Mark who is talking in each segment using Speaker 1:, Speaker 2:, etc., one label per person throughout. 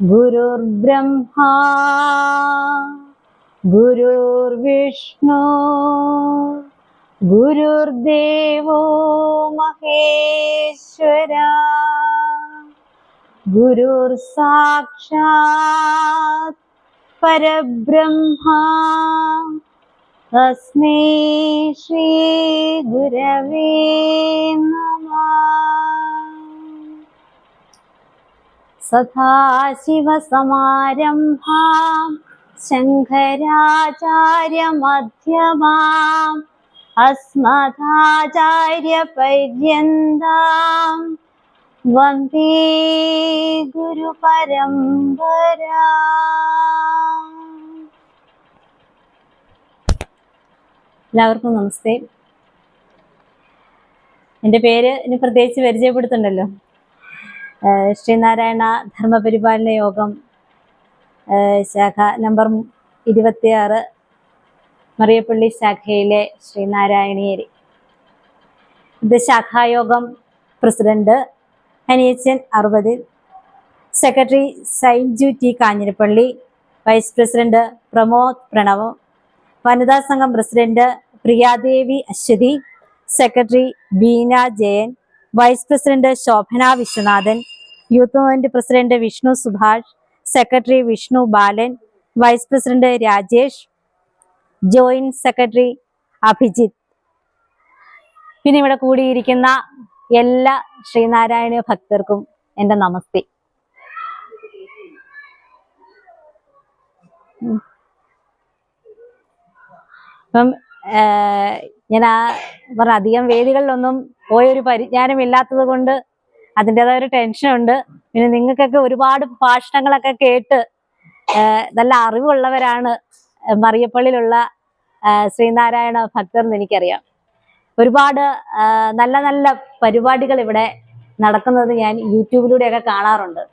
Speaker 1: गुरुर्ब्रह्मा गुरुर्विष्णु गुरुर्देवो महेश्वरा गुरुर्साक्षात् परब्रह्मा तस्मै श्री गुरवे नमः। सदाशिवसमारम्भां शङ्कराचार्यमध्यमाम् अस्मदाचार्यपर्यन्तां वन्दे गुरुपरम्परा। എല്ലാവർക്കും നമസ്തേ. എൻ്റെ പേര് ഇനി പ്രത്യേകിച്ച് പരിചയപ്പെടുത്തുണ്ടല്ലോ. ശ്രീനാരായണ ധർമ്മപരിപാലന യോഗം ശാഖ നമ്പർ 26 മറിയപ്പള്ളി ശാഖയിലെ ശ്രീനാരായണീയര്. ഇത് ശാഖായോഗം president Aniyachan 60, secretary Sainju T Kanjirappally, vice president Pramod Pranav, വനിതാ സംഘം president Priyadevi Aswathi, secretary Beena Jayan, vice president Shobhana Viswanathan, youth movement president Vishnu Subhash, secretary Vishnu Balan, vice president Rajesh, joint secretary Abhijith. പിന്നെ ഇവിടെ കൂടിയിരിക്കുന്ന എല്ലാ ശ്രീനാരായണ ഭക്തർക്കും എൻ്റെ നമസ്തേ. അപ്പം ഞാൻ പറഞ്ഞ അധികം വേദികളിലൊന്നും പോയൊരു പരിജ്ഞാനമില്ലാത്തത് കൊണ്ട് അതിൻ്റെതായ ഒരു ടെൻഷനുണ്ട്. പിന്നെ നിങ്ങൾക്കൊക്കെ ഒരുപാട് ഭാഷണങ്ങളൊക്കെ കേട്ട് നല്ല അറിവുള്ളവരാണ് മറിയപ്പള്ളിയിലുള്ള ശ്രീനാരായണ ഭക്തർ എന്ന് എനിക്കറിയാം. ഒരുപാട് നല്ല നല്ല പരിപാടികൾ ഇവിടെ നടക്കുന്നത് ഞാൻ യൂട്യൂബിലൂടെയൊക്കെ കാണാറുണ്ട്.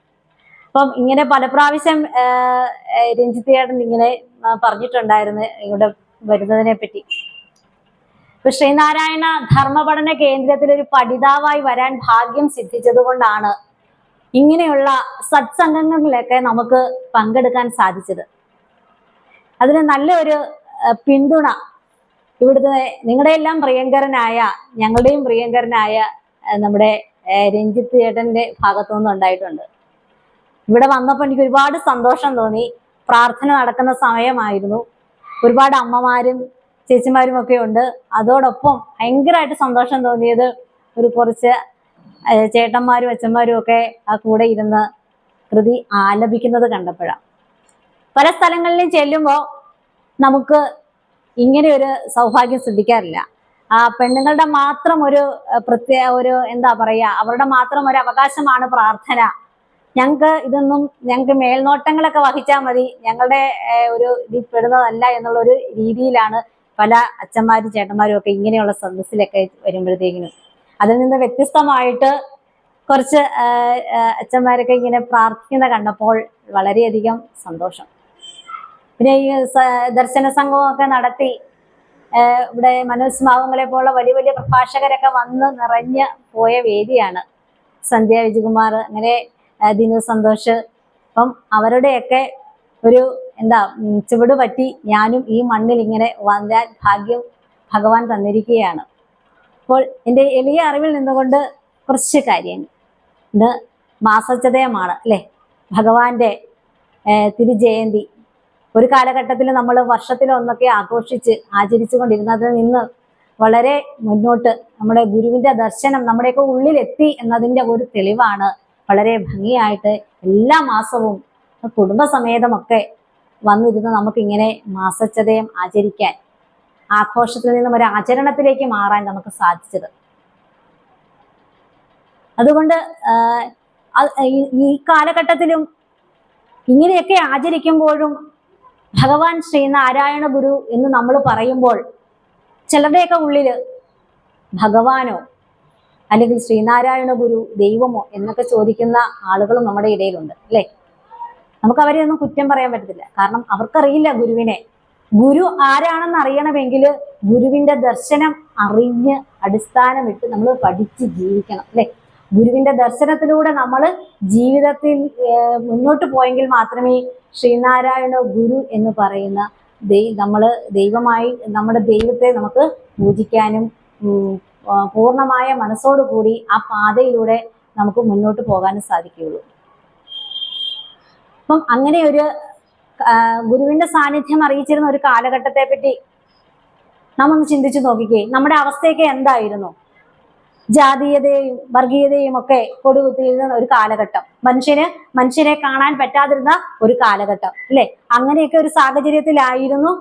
Speaker 1: അപ്പം ഇങ്ങനെ പല പ്രാവശ്യം രഞ്ജിത്ത് ചേട്ടൻ ഇങ്ങനെ പറഞ്ഞിട്ടുണ്ടായിരുന്നു ഇവിടെ വരുന്നതിനെ പറ്റി. ഇപ്പൊ ശ്രീനാരായണ ധർമ്മപഠന കേന്ദ്രത്തിലൊരു പഠിതാവായി വരാൻ ഭാഗ്യം സിദ്ധിച്ചത് കൊണ്ടാണ് ഇങ്ങനെയുള്ള സത്സംഗങ്ങളിലൊക്കെ നമുക്ക് പങ്കെടുക്കാൻ സാധിച്ചത്. അതിന് നല്ലൊരു പിന്തുണ ഇവിടുത്തെ നിങ്ങളുടെ എല്ലാം പ്രിയങ്കരനായ ഞങ്ങളുടെയും പ്രിയങ്കരനായ നമ്മുടെ രഞ്ജിത്ത് ചേട്ടന്റെ ഭാഗത്തു നിന്നും ഉണ്ടായിട്ടുണ്ട്. ഇവിടെ വന്നപ്പോൾ എനിക്ക് ഒരുപാട് സന്തോഷം തോന്നി. പ്രാർത്ഥന നടക്കുന്ന സമയമായിരുന്നു. ഒരുപാട് അമ്മമാരും ചേച്ചിമാരും ഒക്കെ ഉണ്ട്. അതോടൊപ്പം ഭയങ്കരമായിട്ട് സന്തോഷം തോന്നിയത് ഒരു കുറച്ച് ചേട്ടന്മാരും അച്ഛന്മാരും ഒക്കെ ആ കൂടെ ഇരുന്ന് കൃതി ആലപിക്കുന്നത് കണ്ടപ്പോഴാണ്. പല സ്ഥലങ്ങളിലും ചെല്ലുമ്പോൾ നമുക്ക് ഇങ്ങനെ ഒരു സൗഭാഗ്യം സിദ്ധിക്കാറില്ല. ആ പെണ്ണുങ്ങളുടെ മാത്രം ഒരു ഒരു എന്താ പറയുക, അവരുടെ മാത്രം ഒരു അവകാശമാണ് പ്രാർത്ഥന. ഞങ്ങൾക്ക് മേൽനോട്ടങ്ങളൊക്കെ വഹിച്ചാൽ മതി, ഞങ്ങളുടെ ഒരു ഇതിൽ പെടുന്നതല്ല എന്നുള്ളൊരു രീതിയിലാണ് പല അച്ഛന്മാരും ചേട്ടന്മാരും ഒക്കെ ഇങ്ങനെയുള്ള സദസ്സിലൊക്കെ വരുമ്പോഴത്തേക്കിനും. അതിൽ നിന്ന് വ്യത്യസ്തമായിട്ട് കുറച്ച് അച്ഛന്മാരൊക്കെ ഇങ്ങനെ പ്രാർത്ഥിക്കുന്ന കണ്ടപ്പോൾ വളരെയധികം സന്തോഷം. പിന്നെ ഈ ദർശന സംഘമൊക്കെ നടത്തി ഇവിടെ മനോജ് മാവുങ്ങളെ പോലുള്ള വലിയ വലിയ പ്രഭാഷകരൊക്കെ വന്ന് നിറഞ്ഞ് പോയ വേദിയാണ്. സന്ധ്യ വിജയകുമാർ, അങ്ങനെ ദിനു സന്തോഷ്. അപ്പം അവരുടെയൊക്കെ ഒരു ചുവട് പറ്റി ഞാനും ഈ മണ്ണിൽ ഇങ്ങനെ വന്നാൽ ഭാഗ്യം ഭഗവാൻ തന്നിരിക്കുകയാണ്. അപ്പോൾ എൻ്റെ എളിയ അറിവിൽ നിന്നുകൊണ്ട് കുറച്ച് കാര്യങ്ങൾ. ഇത് മാസച്ചതയമാണ് അല്ലേ, ഭഗവാന്റെ തിരുജയന്തി. ഒരു കാലഘട്ടത്തിൽ നമ്മൾ വർഷത്തിലൊന്നൊക്കെ ആചരിച്ചു കൊണ്ടിരുന്നതിൽ നിന്ന് വളരെ മുന്നോട്ട് നമ്മുടെ ഗുരുവിന്റെ ദർശനം നമ്മുടെയൊക്കെ ഉള്ളിലെത്തി എന്നതിൻ്റെ ഒരു തെളിവാണ് വളരെ ഭംഗിയായിട്ട് എല്ലാ മാസവും കുടുംബസമേതമൊക്കെ വന്നിരുന്ന് നമുക്കിങ്ങനെ മാസച്ചതയം ആചരിക്കാൻ, ആഘോഷത്തിൽ നിന്നും ഒരു ആചരണത്തിലേക്ക് മാറാൻ നമുക്ക് സാധിച്ചത്. അതുകൊണ്ട് ഈ കാലഘട്ടത്തിലും ഇങ്ങനെയൊക്കെ ആചരിക്കുമ്പോഴും ഭഗവാൻ ശ്രീനാരായണ ഗുരു എന്ന് നമ്മൾ പറയുമ്പോൾ ചിലരുടെയൊക്കെ ഉള്ളിൽ ഭഗവാനോ അല്ലെങ്കിൽ ശ്രീനാരായണ ഗുരു ദൈവമോ എന്നൊക്കെ ചോദിക്കുന്ന ആളുകളും നമ്മുടെ ഇടയിലുണ്ട് അല്ലേ. നമുക്ക് അവരെ ഒന്നും കുറ്റം പറയാൻ പറ്റത്തില്ല. കാരണം അവർക്കറിയില്ല ഗുരുവിനെ. ഗുരു ആരാണെന്ന് അറിയണമെങ്കിൽ ഗുരുവിന്റെ ദർശനം അറിഞ്ഞ് അടിസ്ഥാനമിട്ട് നമ്മൾ പഠിച്ച് ജീവിക്കണം അല്ലേ. ഗുരുവിന്റെ ദർശനത്തിലൂടെ നമ്മൾ ജീവിതത്തിൽ മുന്നോട്ട് പോയെങ്കിൽ മാത്രമേ ശ്രീനാരായണ ഗുരു എന്ന് പറയുന്ന നമ്മള് ദൈവമായി നമ്മുടെ ദൈവത്തെ നമുക്ക് പൂജിക്കാനും പൂർണ്ണമായ മനസ്സോടുകൂടി ആ പാതയിലൂടെ നമുക്ക് മുന്നോട്ട് പോകാനും സാധിക്കുകയുള്ളൂ. അപ്പം അങ്ങനെ ഒരു ഗുരുവിന്റെ സാന്നിധ്യം അറിയിച്ചിരുന്ന ഒരു കാലഘട്ടത്തെ പറ്റി നാം ഒന്ന് ചിന്തിച്ചു നോക്കിക്കേ. നമ്മുടെ അവസ്ഥയൊക്കെ എന്തായിരുന്നു? ജാതീയതയും വർഗീയതയും ഒക്കെ കൊടുകുത്തിയിരുന്ന ഒരു കാലഘട്ടം, മനുഷ്യരെ കാണാൻ പറ്റാതിരുന്ന ഒരു കാലഘട്ടം അല്ലെ? അങ്ങനെയൊക്കെ ഒരു സാഹചര്യത്തിലായിരുന്നു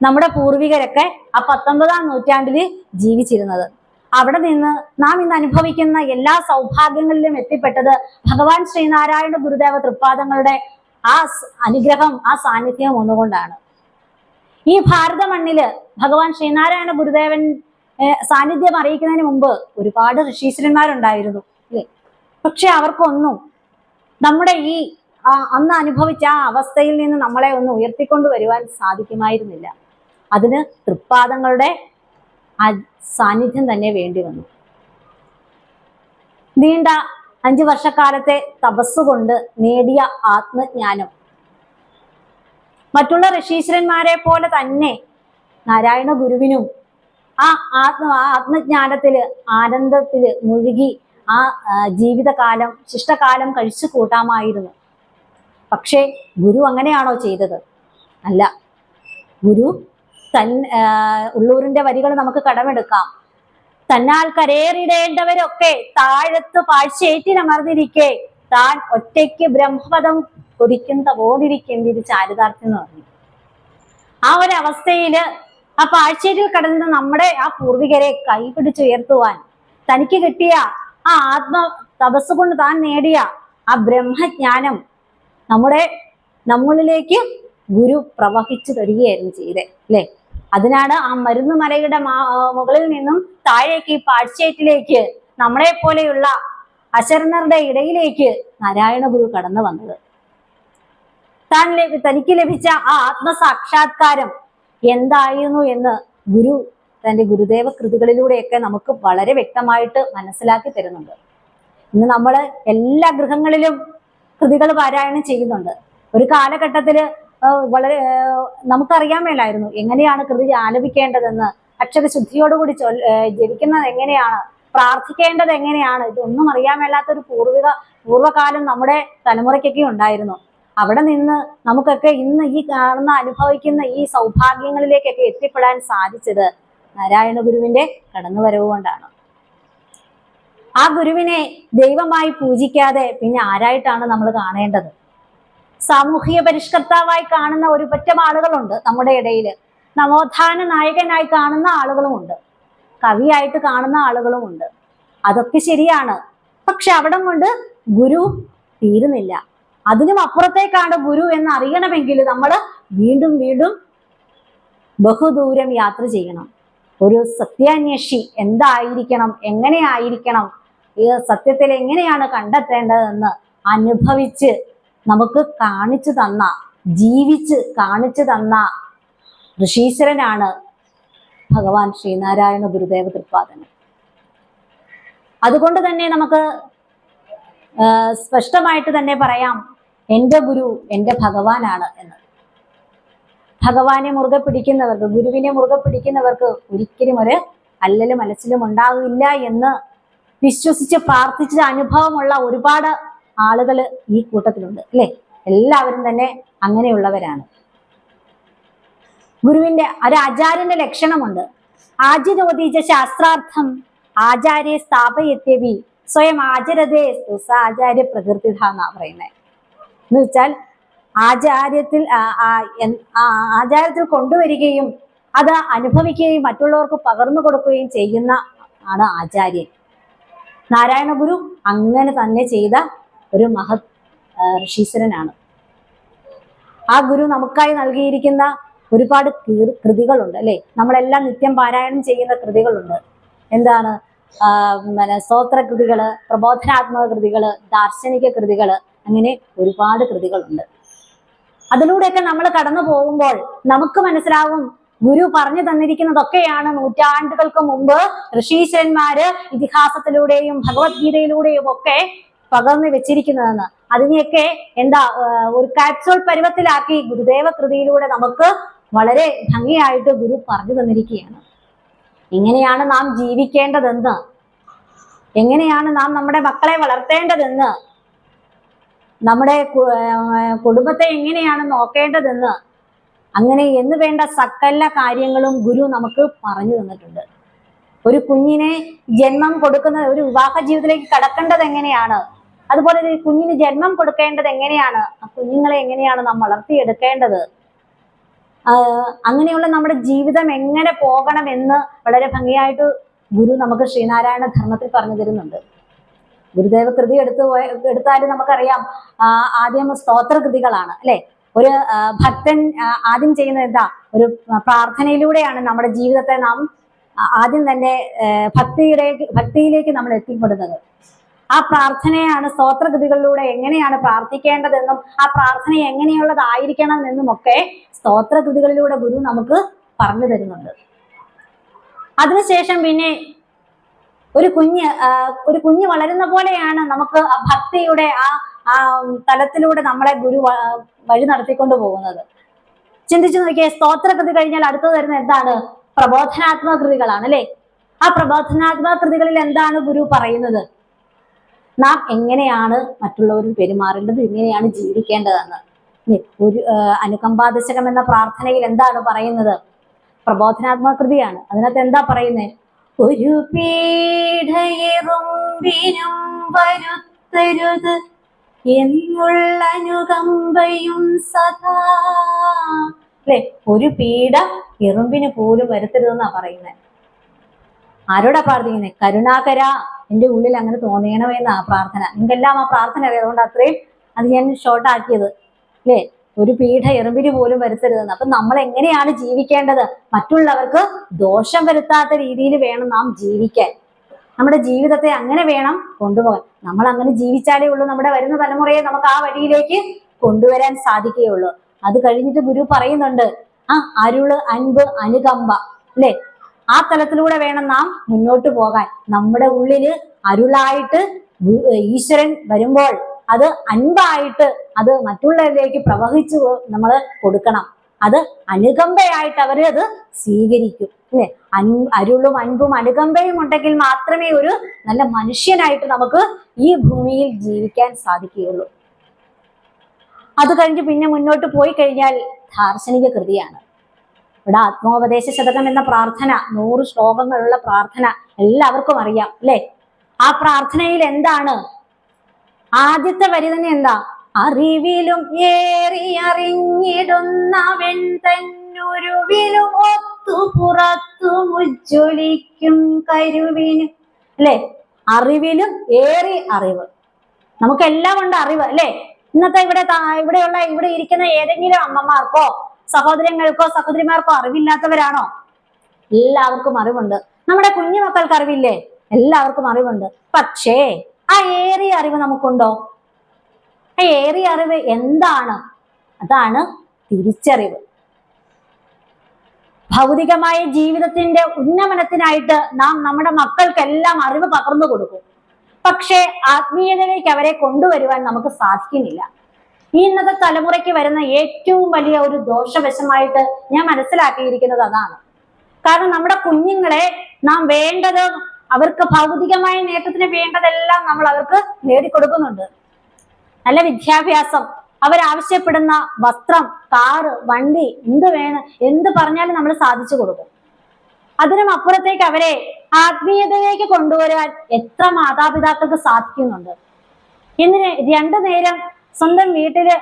Speaker 1: നമ്മുടെ പൂർവികരൊക്കെ ആ 19-ാം നൂറ്റാണ്ടിൽ ജീവിച്ചിരുന്നത്. അവിടെ നിന്ന് നാം ഇന്ന് അനുഭവിക്കുന്ന എല്ലാ സൗഭാഗ്യങ്ങളിലും എത്തിപ്പെട്ടത് ഭഗവാൻ ശ്രീനാരായണ ഗുരുദേവ തൃപ്പാദങ്ങളുടെ ആ അനുഗ്രഹം, ആ സാന്നിധ്യം ഒന്നുകൊണ്ടാണ്. ഈ ഭാരത മണ്ണില് ഭഗവാൻ ശ്രീനാരായണ ഗുരുദേവൻ സാന്നിധ്യം അറിയിക്കുന്നതിന് മുമ്പ് ഒരുപാട് ഋഷീശ്വരന്മാരുണ്ടായിരുന്നു അല്ലേ? പക്ഷെ അവർക്കൊന്നും നമ്മുടെ ഈ അന്ന് അനുഭവിച്ച ആ അവസ്ഥയിൽ നിന്ന് നമ്മളെ ഒന്ന് ഉയർത്തിക്കൊണ്ടു വരുവാൻ സാധിക്കുമായിരുന്നില്ല. അതിന് തൃപ്പാദങ്ങളുടെ ആ സാന്നിധ്യം തന്നെ വേണ്ടി വന്നു. നീണ്ട 5 വർഷക്കാലത്തെ തപസ്സുകൊണ്ട് നേടിയ ആത്മജ്ഞാനം മറ്റുള്ള ഋഷീശ്വരന്മാരെ പോലെ തന്നെ നാരായണ ഗുരുവിനും ആ ആത്മജ്ഞാനത്തില് ആനന്ദത്തില് മുഴുകി ആ ജീവിതകാലം ശിഷ്ടകാലം കഴിച്ചു കൂട്ടാമായിരുന്നു. പക്ഷേ ഗുരു അങ്ങനെയാണോ ചെയ്തത്? അല്ല. ഗുരു ഉള്ളൂരിന്റെ വരികൾ നമുക്ക് കടമെടുക്കാം. തന്നാൽ കരേറിടേണ്ടവരൊക്കെ താഴത്ത് പാഴ്ചേറ്റിനമർന്നിരിക്കെ താൻ ഒറ്റയ്ക്ക് ബ്രഹ്മപദം കൊതിക്കുന്ന പോതിരിക്കേണ്ടത് ചാരിതാർത്ഥ്യം എന്ന് പറഞ്ഞു. ആ ഒരു അവസ്ഥയില് ആ പാഴ്ചേറ്റിൽ കടന്ന് നമ്മുടെ ആ പൂർവികരെ കൈപിടിച്ചുയർത്തുവാൻ തനിക്ക് കിട്ടിയ ആ തപസ് കൊണ്ട് താൻ നേടിയ ആ ബ്രഹ്മജ്ഞാനം നമ്മളിലേക്ക് ഗുരു പ്രവഹിച്ചു തരികയായിരുന്നു ചെയ്തേ അല്ലെ? അതിനാണ് ആ മരുന്ന് മലയുടെ മുകളിൽ നിന്നും താഴേക്ക് ഈ പാഴ്ചേറ്റിലേക്ക് നമ്മളെ പോലെയുള്ള അശരണരുടെ ഇടയിലേക്ക് നാരായണ ഗുരു കടന്നു വന്നത്. തനിക്ക് ലഭിച്ച ആ ആത്മസാക്ഷാത്കാരം എന്തായിരുന്നു എന്ന് ഗുരു തന്റെ ഗുരുദേവ കൃതികളിലൂടെയൊക്കെ നമുക്ക് വളരെ വ്യക്തമായിട്ട് മനസ്സിലാക്കി തരുന്നുണ്ട്. ഇന്ന് നമ്മൾ എല്ലാ ഗൃഹങ്ങളിലും കൃതികൾ പാരായണം ചെയ്യുന്നുണ്ട്. ഒരു കാലഘട്ടത്തില് വളരെ നമുക്കറിയാൻ മേലായിരുന്നു എങ്ങനെയാണ് കൃതി ആലപിക്കേണ്ടതെന്ന്, അക്ഷരശുദ്ധിയോടുകൂടി ജപിക്കുന്നത് എങ്ങനെയാണ്, പ്രാർത്ഥിക്കേണ്ടത് എങ്ങനെയാണ്, ഇതൊന്നും അറിയാൻ മേലാത്തൊരു പൂർവ്വകാലം നമ്മുടെ തലമുറയ്ക്കൊക്കെ ഉണ്ടായിരുന്നു. അവിടെ നിന്ന് നമുക്കൊക്കെ ഇന്ന് ഈ അനുഭവിക്കുന്ന ഈ സൗഭാഗ്യങ്ങളിലേക്കൊക്കെ എത്തിപ്പെടാൻ സാധിച്ചത് നാരായണ ഗുരുവിന്റെ കടന്നുവരവ് കൊണ്ടാണ്. ആ ഗുരുവിനെ ദൈവമായി പൂജിക്കാതെ പിന്നെ ആരായിട്ടാണ് നമ്മൾ കാണേണ്ടത്? സാമൂഹിക പരിഷ്കർത്താവായി കാണുന്ന ഒരു പറ്റം ആളുകളുണ്ട് നമ്മുടെ ഇടയിൽ. നവോത്ഥാന നായകനായി കാണുന്ന ആളുകളുമുണ്ട്, കവിയായിട്ട് കാണുന്ന ആളുകളുമുണ്ട്. അതൊക്കെ ശരിയാണ്. പക്ഷെ അവിടം കൊണ്ട് ഗുരു തീരുന്നില്ല. അതിനും അപ്പുറത്തേക്കാണ് ഗുരു എന്ന് അറിയണമെങ്കിൽ നമ്മൾ വീണ്ടും വീണ്ടും ബഹുദൂരം യാത്ര ചെയ്യണം. ഒരു സത്യാന്വേഷി എന്തായിരിക്കണം, എങ്ങനെയായിരിക്കണം, ഈ സത്യത്തിൽ എങ്ങനെയാണ് കണ്ടെത്തേണ്ടതെന്ന് അനുഭവിച്ച് നമുക്ക് കാണിച്ചു തന്ന, ജീവിച്ച് കാണിച്ചു തന്ന ഋഷീശ്വരനാണ് ഭഗവാൻ ശ്രീനാരായണ ഗുരുദേവ തൃപ്പാദങ്ങൾ. അതുകൊണ്ട് തന്നെ നമുക്ക് സ്പഷ്ടമായിട്ട് തന്നെ പറയാം, എൻ്റെ ഗുരു എൻ്റെ ഭഗവാനാണ് എന്ന്. ഭഗവാനെ മുറുകെ പിടിക്കുന്നവർക്ക്, ഗുരുവിനെ മുറുകെ പിടിക്കുന്നവർക്ക് ഒരിക്കലും ഒരു അല്ലലും അലച്ചിലും ഉണ്ടാകില്ല എന്ന് വിശ്വസിച്ച് പ്രാർത്ഥിച്ച അനുഭവമുള്ള ഒരുപാട് ആളുകൾ ഈ കൂട്ടത്തിലുണ്ട് അല്ലെ? എല്ലാവരും തന്നെ അങ്ങനെയുള്ളവരാണ്. ഗുരുവിന്റെ ഒരു ആചാര്യന്റെ ലക്ഷണമുണ്ട്. ആചിനോദീജ ശാസ്ത്രാർത്ഥം ആചാര്യ സ്ഥാപയത്യവി സ്വയം ആചരതേ ആചാര്യ പ്രകൃതിധ എന്നാ പറയുന്നത്. എന്ന് വെച്ചാൽ ആചാര്യത്തിൽ കൊണ്ടുവരികയും അത് അനുഭവിക്കുകയും മറ്റുള്ളവർക്ക് പകർന്നു കൊടുക്കുകയും ചെയ്യുന്ന ആണ് ആചാര്യൻ. നാരായണ ഗുരു അങ്ങനെ തന്നെ ചെയ്ത ഒരു മഹത് ഋഷീശ്വരനാണ്. ആ ഗുരു നമുക്കായി നൽകിയിരിക്കുന്ന ഒരുപാട് കൃതികളുണ്ട് അല്ലെ? നമ്മളെല്ലാം നിത്യം പാരായണം ചെയ്യുന്ന കൃതികളുണ്ട്. എന്താണ്? സ്തോത്ര കൃതികള്, പ്രബോധനാത്മക കൃതികള്, ദാർശനിക കൃതികള്, അങ്ങനെ ഒരുപാട് കൃതികളുണ്ട്. അതിലൂടെയൊക്കെ നമ്മൾ കടന്നു പോകുമ്പോൾ നമുക്ക് മനസ്സിലാവും ഗുരു പറഞ്ഞു തന്നിരിക്കുന്നതൊക്കെയാണ് നൂറ്റാണ്ടുകൾക്ക് മുമ്പ് ഋഷീശ്വരന്മാര് ഇതിഹാസത്തിലൂടെയും ഭഗവത്ഗീതയിലൂടെയും ഒക്കെ പകർന്നു വെച്ചിരിക്കുന്നതെന്ന്. അതിനെയൊക്കെ ഒരു കാപ്സൂൾ പരുവത്തിലാക്കി ഗുരുദേവ കൃതിയിലൂടെ നമുക്ക് വളരെ ഭംഗിയായിട്ട് ഗുരു പറഞ്ഞു തന്നിരിക്കുകയാണ്. എങ്ങനെയാണ് നാം ജീവിക്കേണ്ടതെന്ന്, എങ്ങനെയാണ് നാം നമ്മുടെ മക്കളെ വളർത്തേണ്ടതെന്ന്, നമ്മുടെ കുടുംബത്തെ എങ്ങനെയാണ് നോക്കേണ്ടതെന്ന്, അങ്ങനെ എന്ന് വേണ്ട സകല കാര്യങ്ങളും ഗുരു നമുക്ക് പറഞ്ഞു തന്നിട്ടുണ്ട്. ഒരു കുഞ്ഞിനെ ജന്മം കൊടുക്കുന്ന ഒരു വിവാഹ ജീവിതത്തിലേക്ക് കടക്കേണ്ടത് എങ്ങനെയാണ്, അതുപോലെ ഒരു കുഞ്ഞിന് ജന്മം കൊടുക്കേണ്ടത് എങ്ങനെയാണ്, ആ കുഞ്ഞുങ്ങളെ എങ്ങനെയാണ് നാം വളർത്തിയെടുക്കേണ്ടത്, അങ്ങനെയുള്ള നമ്മുടെ ജീവിതം എങ്ങനെ പോകണമെന്ന് വളരെ ഭംഗിയായിട്ട് ഗുരു നമുക്ക് ശ്രീനാരായണ ധർമ്മത്തിൽ പറഞ്ഞു തരുന്നുണ്ട്. ഗുരുദേവ കൃതി എടുത്താലും നമുക്കറിയാം, ആദ്യം സ്തോത്രകൃതികളാണ് അല്ലെ. ഒരു ഭക്തൻ ആദ്യം ചെയ്യുന്നത് എന്താ, ഒരു പ്രാർത്ഥനയിലൂടെയാണ് നമ്മുടെ ജീവിതത്തെ നാം ആദ്യം തന്നെ ഭക്തിയിലേക്ക് നമ്മൾ എത്തിപ്പെടുന്നത്. ആ പ്രാർത്ഥനയാണ് സ്തോത്രകൃതികളിലൂടെ എങ്ങനെയാണ് പ്രാർത്ഥിക്കേണ്ടതെന്നും ആ പ്രാർത്ഥന എങ്ങനെയുള്ളതായിരിക്കണം എന്നും ഒക്കെ സ്തോത്രകൃതികളിലൂടെ ഗുരു നമുക്ക് പറഞ്ഞു തരുന്നുണ്ട്. അതിനുശേഷം പിന്നെ ഒരു കുഞ്ഞ് വളരുന്ന പോലെയാണ് നമുക്ക് ഭക്തിയുടെ ആ തലത്തിലൂടെ നമ്മളെ ഗുരു വഴി നടത്തിക്കൊണ്ട് പോകുന്നത്. ചിന്തിച്ചു നോക്കിയേ, സ്തോത്രകൃതി കഴിഞ്ഞാൽ അടുത്തത് വരുന്ന എന്താണ്, പ്രബോധനാത്മക കൃതികളാണ് അല്ലെ. ആ പ്രബോധനാത്മക കൃതികളിൽ എന്താണ് ഗുരു പറയുന്നത്, നാം എങ്ങനെയാണ് മറ്റുള്ളവരിൽ പെരുമാറേണ്ടത്, എങ്ങനെയാണ് ജീവിക്കേണ്ടതെന്ന്. ഒരു അനുകമ്പാദശകം എന്ന പ്രാർത്ഥനയിൽ എന്താണ് പറയുന്നത്, പ്രബോധനാത്മക കൃതിയാണ്. അതിനകത്ത് എന്താ പറയുന്നത്, ഒരു പീഡയെറുമ്പിനും വരുത്തരുത് എന്നുള്ള അനുകമ്പയും സദാ, അല്ലെ. ഒരു പീഡ എറുമ്പിന് പോലും വരുത്തരുതെന്നാ പറയുന്നത്. ആരോടാ പ്രാർത്ഥിക്കുന്നത്, കരുണാകര എന്റെ ഉള്ളിൽ അങ്ങനെ തോന്നിയണമെന്ന പ്രാർത്ഥന. നിങ്ങൾക്കെല്ലാം ആ പ്രാർത്ഥന അറിയാം, അതുകൊണ്ട് അത്രയും അത് ഞാൻ ഷോർട്ട് ആക്കിയത് അല്ലേ. ഒരു പീഡ എറുമ്പിന് പോലും വരുത്തരുതെന്ന്. അപ്പൊ നമ്മൾ എങ്ങനെയാണ് ജീവിക്കേണ്ടത്, മറ്റുള്ളവർക്ക് ദോഷം വരുത്താത്ത രീതിയിൽ വേണം നാം ജീവിക്കാൻ. നമ്മുടെ ജീവിതത്തെ അങ്ങനെ വേണം കൊണ്ടുപോകാൻ. നമ്മൾ അങ്ങനെ ജീവിച്ചാലേ ഉള്ളൂ നമ്മുടെ വരുന്ന തലമുറയെ നമുക്ക് ആ വഴിയിലേക്ക് കൊണ്ടുവരാൻ സാധിക്കുകയുള്ളൂ. അത് കഴിഞ്ഞിട്ട് ഗുരു പറയുന്നുണ്ട്, അരുള്, അൻപ്, അനുകമ്പ അല്ലെ. ആ തലത്തിലൂടെ വേണം നാം മുന്നോട്ട് പോകാൻ. നമ്മുടെ ഉള്ളില് അരുളായിട്ട് ഈശ്വരൻ വരുമ്പോൾ അത് അൻപായിട്ട് അത് മറ്റുള്ളവരിലേക്ക് പ്രവഹിച്ചു നമ്മൾ കൊടുക്കണം. അത് അനുകമ്പയായിട്ട് അവര് അത് സ്വീകരിക്കും അല്ലെ. അരുളും അൻപും അനുകമ്പയും ഉണ്ടെങ്കിൽ മാത്രമേ ഒരു നല്ല മനുഷ്യനായിട്ട് നമുക്ക് ഈ ഭൂമിയിൽ ജീവിക്കാൻ സാധിക്കുകയുള്ളൂ. അത് കഴിഞ്ഞ് പിന്നെ മുന്നോട്ട് പോയി കഴിഞ്ഞാൽ ദാർശനിക കൃതിയാണ്. ഇവിടെ ആത്മോപദേശ ശതകം എന്ന പ്രാർത്ഥന, 100 ശ്ലോകങ്ങളുള്ള പ്രാർത്ഥന എല്ലാവർക്കും അറിയാം അല്ലെ. ആ പ്രാർത്ഥനയിൽ എന്താണ്, ആദ്യത്തെ വരി തന്നെ എന്താ, അറിവിലും ഏറി അറിഞ്ഞിടുന്നവൻ തന്നുരുവിലും ഒത്തു പുറത്തു മുജ്ജ്വലിക്കും കരുവിന് അല്ലെ. അറിവിലും ഏറി അറിവ്, നമുക്കെല്ലാം ഉണ്ട് അറിവ് അല്ലെ. ഇന്നത്തെ ഇവിടെ ഇരിക്കുന്ന ഏതെങ്കിലും അമ്മമാർക്കോ സഹോദരങ്ങൾക്കോ സഹോദരിമാർക്കോ അറിവില്ലാത്തവരാണോ? എല്ലാവർക്കും അറിവുണ്ട്. നമ്മുടെ കുഞ്ഞു മക്കൾക്ക് അറിവില്ലേ? എല്ലാവർക്കും അറിവുണ്ട്. പക്ഷേ ആ ഏറിയ അറിവ് നമുക്കുണ്ടോ? ആ ഏറിയ അറിവ് എന്താണ്? അതാണ് തിരിച്ചറിവ്. ഭൗതികമായ ജീവിതത്തിന്റെ ഉന്നമനത്തിനായിട്ട് നാം നമ്മുടെ മക്കൾക്കെല്ലാം അറിവ് പകർന്നു കൊടുക്കും. പക്ഷേ ആത്മീയതയിലേക്ക് അവരെ കൊണ്ടുവരുവാൻ നമുക്ക് സാധിക്കുന്നില്ല. ഈ ഇന്നത്തെ തലമുറയ്ക്ക് വരുന്ന ഏറ്റവും വലിയ ഒരു ദോഷവശമായിട്ട് ഞാൻ മനസ്സിലാക്കിയിരിക്കുന്നത് അതാണ്. കാരണം നമ്മുടെ കുഞ്ഞുങ്ങളെ നാം വേണ്ടത്, അവർക്ക് ഭൗതികമായ നേട്ടത്തിന് വേണ്ടതെല്ലാം നമ്മൾ അവർക്ക് നേടിക്കൊടുക്കുന്നുണ്ട്. നല്ല വിദ്യാഭ്യാസം, അവരാവശ്യപ്പെടുന്ന വസ്ത്രം, കാറ്, വണ്ടി, എന്ത് പറഞ്ഞാലും നമ്മൾ സാധിച്ചു കൊടുക്കും. അതിനും അപ്പുറത്തേക്ക് അവരെ ആത്മീയതയിലേക്ക് കൊണ്ടുവരാൻ എത്ര മാതാപിതാക്കൾക്ക് സാധിക്കുന്നുണ്ട്. ഇന്ന് 2 നേരം സ്വന്തം വീട്ടില്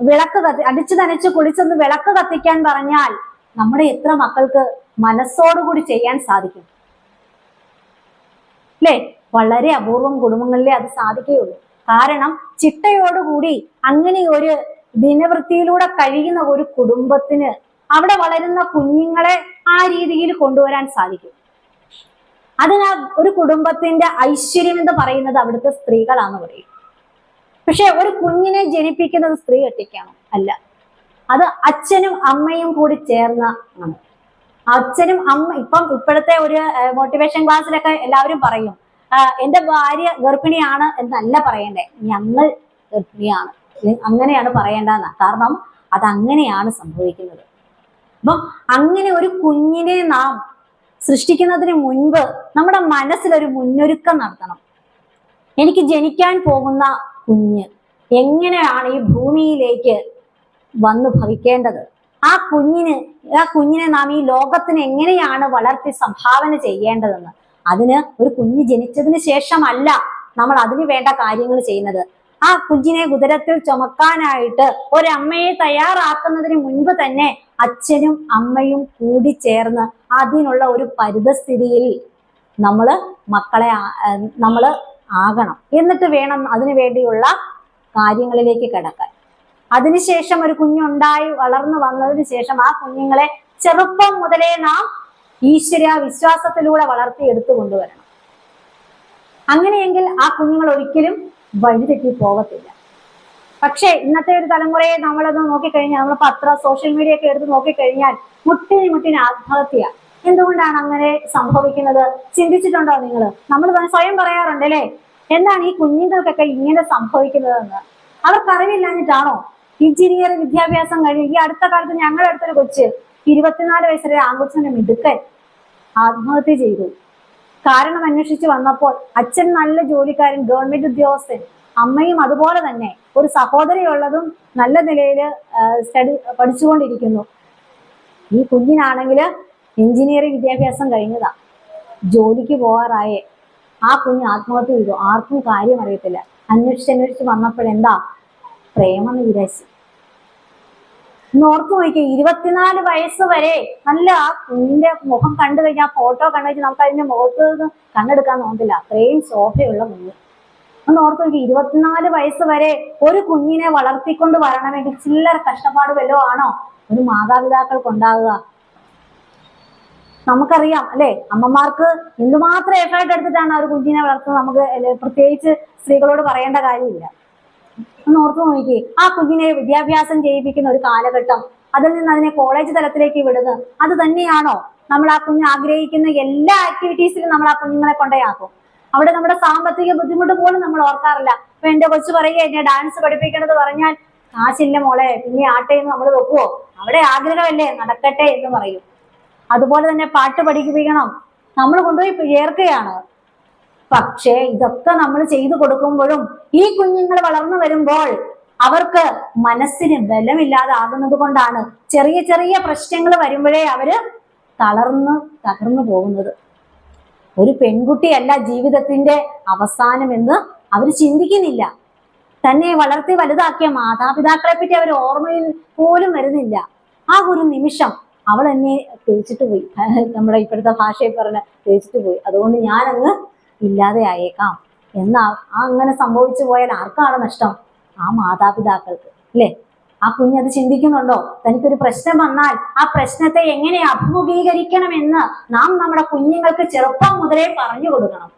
Speaker 1: വിളക്ക് അടിച്ചു നനച്ച് കുളിച്ചൊന്ന് വിളക്ക് കത്തിക്കാൻ പറഞ്ഞാൽ നമ്മുടെ എത്ര മക്കൾക്ക് മനസ്സോടുകൂടി ചെയ്യാൻ സാധിക്കും അല്ലെ. വളരെ അപൂർവം കുടുംബങ്ങളിലേ അത് സാധിക്കുകയുള്ളൂ. കാരണം ചിട്ടയോടുകൂടി അങ്ങനെ ഒരു ദിനവൃത്തിയിലൂടെ കഴിയുന്ന ഒരു കുടുംബത്തിന് അവിടെ വളരുന്ന കുഞ്ഞുങ്ങളെ ആ രീതിയിൽ കൊണ്ടുവരാൻ സാധിക്കും. അതിനാൽ ഒരു കുടുംബത്തിന്റെ ഐശ്വര്യം എന്ന് പറയുന്നത് അവിടുത്തെ സ്ത്രീകളാന്ന് പറയും. പക്ഷെ ഒരു കുഞ്ഞിനെ ജനിപ്പിക്കുന്നത് സ്ത്രീ ഒറ്റയ്ക്കാണോ? അല്ല, അത് അച്ഛനും അമ്മയും കൂടി ചേർന്ന ആണ്. അച്ഛനും അമ്മ ഇപ്പോഴത്തെ ഒരു മോട്ടിവേഷൻ ക്ലാസ്സിലൊക്കെ എല്ലാവരും പറയും എന്റെ ഭാര്യ ഗർഭിണിയാണ് എന്നല്ല പറയണ്ടേ, ഞങ്ങൾ ഗർഭിണിയാണ്, അങ്ങനെയാണ് പറയേണ്ടതെന്ന്. കാരണം അതങ്ങനെയാണ് സംഭവിക്കുന്നത്. അപ്പം അങ്ങനെ ഒരു കുഞ്ഞിനെ നാം സൃഷ്ടിക്കുന്നതിന് മുൻപ് നമ്മുടെ മനസ്സിലൊരു മുന്നൊരുക്കം നടത്തണം. എനിക്ക് ജനിക്കാൻ പോകുന്ന കുഞ്ഞ് എങ്ങനെയാണ് ഈ ഭൂമിയിലേക്ക് വന്നു ഭവിക്കേണ്ടത്, ആ കുഞ്ഞിനെ നാം ഈ ലോകത്തിന് എങ്ങനെയാണ് വളർത്തി സംഭാവന ചെയ്യേണ്ടതെന്ന്. അതിന് ഒരു കുഞ്ഞ് ജനിച്ചതിന് ശേഷമല്ല നമ്മൾ അതിന് വേണ്ട കാര്യങ്ങൾ ചെയ്യുന്നത്. ആ കുഞ്ഞിനെ ഉദരത്തിൽ ചുമക്കാനായിട്ട് ഒരമ്മയെ തയ്യാറാക്കുന്നതിന് മുൻപ് തന്നെ അച്ഛനും അമ്മയും കൂടി ചേർന്ന് അതിനുള്ള ഒരു പരിതസ്ഥിതിയിൽ നമ്മൾ ആകണം. എന്നിട്ട് വേണം അതിനു വേണ്ടിയുള്ള കാര്യങ്ങളിലേക്ക് കിടക്കാൻ. അതിനുശേഷം ഒരു കുഞ്ഞുണ്ടായി വളർന്നു വന്നതിന് ശേഷം ആ കുഞ്ഞുങ്ങളെ ചെറുപ്പം മുതലേ നാം ഈശ്വര വിശ്വാസത്തിലൂടെ വളർത്തി എടുത്തു കൊണ്ടുവരണം. അങ്ങനെയെങ്കിൽ ആ കുഞ്ഞുങ്ങൾ ഒരിക്കലും വഴിതെറ്റി പോകത്തില്ല. പക്ഷേ ഇന്നത്തെ ഒരു തലമുറയെ നമ്മളത് നോക്കിക്കഴിഞ്ഞാൽ, നമ്മൾ പത്രം സോഷ്യൽ മീഡിയ ഒക്കെ എടുത്ത് നോക്കിക്കഴിഞ്ഞാൽ മുട്ടിന് ആത്മഹത്യ. എന്തുകൊണ്ടാണ് അങ്ങനെ സംഭവിക്കുന്നത്? ചിന്തിച്ചിട്ടുണ്ടോ നിങ്ങൾ? നമ്മൾ സ്വയം പറയാറുണ്ട് അല്ലേ, എന്താണ് ഈ കുഞ്ഞുങ്ങൾക്കൊക്കെ ഇങ്ങനെ സംഭവിക്കുന്നതെന്ന്? അവർക്കറിവില്ലാഞ്ഞിട്ടാണോ? എഞ്ചിനീയർ വിദ്യാഭ്യാസം കഴിഞ്ഞ് ഈ അടുത്ത കാലത്ത് ഞങ്ങളുടെ അടുത്തൊരു കൊച്ച് 24 വയസ്സിലെ ആൺകൊച്ചിന്റെ മിടുക്കൻ ആത്മഹത്യ ചെയ്തു. കാരണം അന്വേഷിച്ച് വന്നപ്പോൾ അച്ഛൻ നല്ല ജോലിക്കാരൻ, ഗവൺമെന്റ് ഉദ്യോഗസ്ഥൻ, അമ്മയും അതുപോലെ തന്നെ, ഒരു സഹോദരിയുള്ളതും നല്ല നിലയിൽ പഠിച്ചുകൊണ്ടിരിക്കുന്നു. ഈ കുഞ്ഞിനാണെങ്കിൽ എഞ്ചിനീയറിംഗ് വിദ്യാഭ്യാസം കഴിഞ്ഞതാ, ജോലിക്ക് പോകാറായേ. ആ കുഞ്ഞ് ആത്മഹത്യ ചെയ്തു. ആർക്കും കാര്യം അറിയത്തില്ല. അന്വേഷിച്ച് വന്നപ്പോഴെന്താ, പ്രേമനിരാശി. ഓർത്തു നോക്കിയേ, 24 വയസ്സ് വരെ നല്ല ആ കുഞ്ഞിന്റെ മുഖം കണ്ടു കഴിഞ്ഞാൽ, ഫോട്ടോ കണ്ടു കഴിഞ്ഞാൽ നമുക്ക് അതിന്റെ മുഖത്ത് നിന്ന് കണ്ണെടുക്കാൻ തോന്നില്ല, അത്രയും ശോഭയുള്ള കുഞ്ഞ്. ഒന്ന് ഓർത്തു നോക്കി, 24 വയസ്സ് വരെ ഒരു കുഞ്ഞിനെ വളർത്തിക്കൊണ്ട് വരണമെങ്കിൽ ചില്ലറ കഷ്ടപ്പാട് വല്ലതും ആണോ ഒരു മാതാപിതാക്കൾക്ക് ഉണ്ടാകുക? നമുക്കറിയാം അല്ലെ, അമ്മമാർക്ക് എന്തുമാത്രം എഫേർട്ട് എടുത്തിട്ടാണ് ആ ഒരു കുഞ്ഞിനെ വളർത്തുന്നത്. നമുക്ക് പ്രത്യേകിച്ച് സ്ത്രീകളോട് പറയേണ്ട കാര്യമില്ല. ഒന്ന് ഓർത്തു നോക്കി, ആ കുഞ്ഞിനെ വിദ്യാഭ്യാസം ചെയ്യിപ്പിക്കുന്ന ഒരു കാലഘട്ടം, അതിൽ നിന്ന് അതിനെ കോളേജ് തലത്തിലേക്ക് വിടുന്നത്, അത് തന്നെയാണോ നമ്മൾ ആ കുഞ്ഞ് ആഗ്രഹിക്കുന്ന എല്ലാ ആക്ടിവിറ്റീസിലും നമ്മൾ ആ കുഞ്ഞുങ്ങളെ കൊണ്ടേയാക്കും? അവിടെ നമ്മുടെ സാമ്പത്തിക ബുദ്ധിമുട്ട് പോലും നമ്മൾ ഓർക്കാറില്ല. ഇപ്പൊ എന്റെ കൊച്ചു പറയുക, എന്നെ ഡാൻസ് പഠിപ്പിക്കണമെന്ന് പറഞ്ഞാൽ കാശില്ല മോളെ, പിന്നെ ആട്ടെ എന്ന് നമ്മൾ വെക്കുവോ? അവിടെ ആഗ്രഹമല്ലേ, നടക്കട്ടെ എന്ന് പറയും. അതുപോലെ തന്നെ പാട്ട് പഠിപ്പിക്കണം, നമ്മൾ കൊണ്ടുപോയി ചേർക്കുകയാണ്. പക്ഷേ ഇതൊക്കെ നമ്മൾ ചെയ്തു കൊടുക്കുമ്പോഴും ഈ കുഞ്ഞുങ്ങൾ വളർന്നു വരുമ്പോൾ അവർക്ക് മനസ്സിന് ബലമില്ലാതാകുന്നത് കൊണ്ടാണ് ചെറിയ ചെറിയ പ്രശ്നങ്ങൾ വരുമ്പോഴേ അവര് തകർന്നു പോകുന്നത്. ഒരു പെൺകുട്ടിയല്ല ജീവിതത്തിന്റെ അവസാനം എന്ന് അവർ ചിന്തിക്കുന്നില്ല. തന്നെ വളർത്തി വലുതാക്കിയ മാതാപിതാക്കളെ പറ്റി അവർ ഓർമ്മയിൽ പോലും വരുന്നില്ല. ആ ഒരു നിമിഷം അവൾ എന്നെ തേച്ചിട്ട് പോയി, നമ്മുടെ ഇപ്പോഴത്തെ ഭാഷയിൽ പറഞ്ഞ തേച്ചിട്ട് പോയി, അതുകൊണ്ട് ഞാനങ്ങ് ഇല്ലാതെ ആയേക്കാം എന്നാ. അങ്ങനെ സംഭവിച്ചു പോയാൽ ആർക്കാണ് നഷ്ടം? ആ മാതാപിതാക്കൾക്ക് അല്ലേ? ആ കുഞ്ഞത് ചിന്തിക്കുന്നുണ്ടോ? തനിക്കൊരു പ്രശ്നം വന്നാൽ ആ പ്രശ്നത്തെ എങ്ങനെ അഭിമുഖീകരിക്കണമെന്ന് നാം നമ്മുടെ കുഞ്ഞുങ്ങൾക്ക് ചെറുപ്പം മുതലേ പറഞ്ഞു കൊടുക്കണം.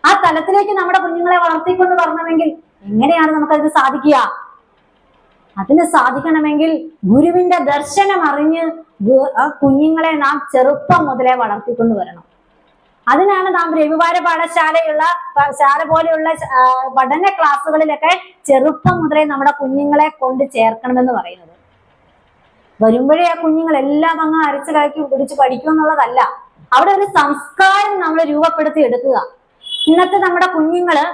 Speaker 1: ആ തലത്തിലേക്ക് നമ്മുടെ കുഞ്ഞുങ്ങളെ വളർത്തിക്കൊണ്ട് വരണമെങ്കിൽ എങ്ങനെയാണ് നമുക്കത് സാധിക്കുക? അതിന് സാധിക്കണമെങ്കിൽ ഗുരുവിന്റെ ദർശനം അറിഞ്ഞ് ആ കുഞ്ഞുങ്ങളെ നാം ചെറുപ്പം മുതലേ വളർത്തിക്കൊണ്ട് വരണം. അതിനാണ് നാം രവിവാര ശാല പോലെയുള്ള പഠന ക്ലാസ്സുകളിലൊക്കെ ചെറുപ്പം മുതലേ നമ്മുടെ കുഞ്ഞുങ്ങളെ കൊണ്ട് ചേർക്കണമെന്ന് പറയുന്നത്. വരുമ്പോഴേ ആ കുഞ്ഞുങ്ങളെല്ലാം അങ്ങ് അരച്ചു കലക്കി പിടിച്ച് പഠിക്കും എന്നുള്ളതല്ല, അവിടെ ഒരു സംസ്കാരം നമ്മൾ രൂപപ്പെടുത്തി എടുക്കുക. ഇന്നത്തെ നമ്മുടെ കുഞ്ഞുങ്ങള്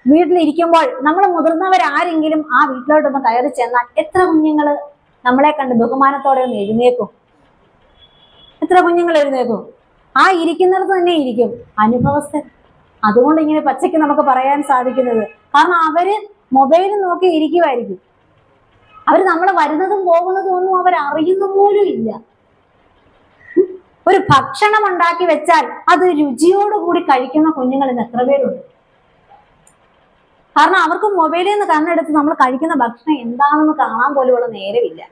Speaker 1: വീട്ടിലിരിക്കുമ്പോൾ നമ്മൾ മുതിർന്നവരാരെങ്കിലും ആ വീട്ടിലോട്ടൊന്ന് കയറി ചെന്നാൽ എത്ര കുഞ്ഞുങ്ങള് നമ്മളെ കണ്ട് ബഹുമാനത്തോടെ ഒന്ന് എഴുന്നേക്കും? എത്ര കുഞ്ഞുങ്ങൾ എഴുന്നേക്കും? ആ ഇരിക്കുന്നിടത്ത് തന്നെ ഇരിക്കും. അനുഭവസ്ഥൻ. അതുകൊണ്ട് ഇങ്ങനെ പച്ചയ്ക്ക് നമുക്ക് പറയാൻ സാധിക്കുന്നത്. കാരണം അവര് മൊബൈൽ നോക്കി ഇരിക്കുമായിരിക്കും. അവര് നമ്മളെ വരുന്നതും പോകുന്നതും ഒന്നും അവർ അറിയുന്ന പോലും ഇല്ല. ഒരു ഭക്ഷണം ഉണ്ടാക്കി വെച്ചാൽ അത് രുചിയോടുകൂടി കഴിക്കുന്ന കുഞ്ഞുങ്ങൾ ഇന്ന് എത്ര പേരുണ്ട്? കാരണം അവർക്ക് മൊബൈലിൽ നിന്ന് കണ്ണെടുത്ത് നമ്മൾ കഴിക്കുന്ന ഭക്ഷണം എന്താണെന്ന് കാണാൻ പോലുമുള്ള നേരമില്ല.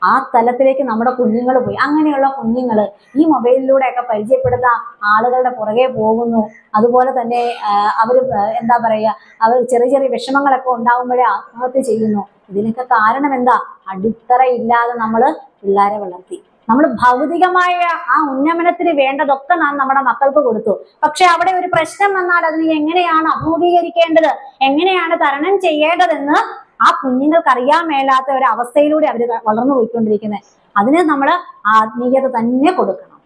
Speaker 1: ആ തലത്തിലേക്ക് നമ്മുടെ കുഞ്ഞുങ്ങൾ പോയി. അങ്ങനെയുള്ള കുഞ്ഞുങ്ങൾ ഈ മൊബൈലിലൂടെയൊക്കെ പരിചയപ്പെടുന്ന ആളുകളുടെ പുറകെ പോകുന്നു. അതുപോലെ തന്നെ അവര് എന്താ പറയുക, അവർ ചെറിയ ചെറിയ വിഷമങ്ങളൊക്കെ ഉണ്ടാകുമ്പോഴേ ആത്മഹത്യ ചെയ്യുന്നു. ഇതിനൊക്കെ കാരണം എന്താ? അടിത്തറ ഇല്ലാതെ നമ്മൾ പിള്ളേരെ വളർത്തി. നമ്മൾ ഭൗതികമായ ആ ഉന്നമനത്തിന് വേണ്ടതൊക്കെ നാം നമ്മുടെ മക്കൾക്ക് കൊടുത്തു. പക്ഷെ അവിടെ ഒരു പ്രശ്നം വന്നാൽ അതിനെ എങ്ങനെയാണ് അഭിമുഖീകരിക്കേണ്ടത്, എങ്ങനെയാണ് തരണം ചെയ്യേണ്ടതെന്ന് ആ കുഞ്ഞുങ്ങൾക്ക് അറിയാൻ മേലാത്ത ഒരു അവസ്ഥയിലൂടെ അവർ വളർന്നു പോയിക്കൊണ്ടിരിക്കുന്നത്. അതിന് നമ്മൾ ആത്മീയത തന്നെ കൊടുക്കണം.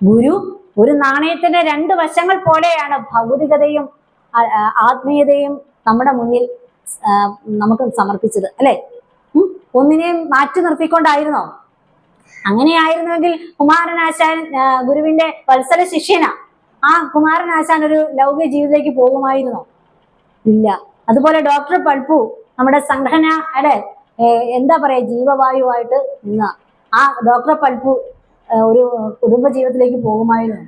Speaker 1: ഗുരു ഒരു നാണയത്തിന്റെ രണ്ട് വശങ്ങൾ പോലെയാണ് ഭൗതികതയും ആത്മീയതയും നമ്മുടെ മുന്നിൽ നമുക്ക് സമർപ്പിച്ചത്, അല്ലെ? ഒന്നിനെയും മാറ്റി നിർത്തിക്കൊണ്ടായിരുന്നോ? അങ്ങനെയായിരുന്നുവെങ്കിൽ കുമാരനാശാൻ ഗുരുവിന്റെ വത്സല ശിഷ്യനാ. ആ കുമാരനാശാൻ ഒരു ലൗകിക ജീവിതത്തിലേക്ക് പോകുമായിരുന്നോ? ഇല്ല. അതുപോലെ ഡോക്ടർ പൽപ്പു നമ്മുടെ സംഘടന അല്ലെ എന്താ പറയാ ജീവവായുവായിട്ട് നിന്ന ആ ഡോക്ടർ പൽപ്പു ഒരു കുടുംബ ജീവിതത്തിലേക്ക് പോകുമായിരുന്നു.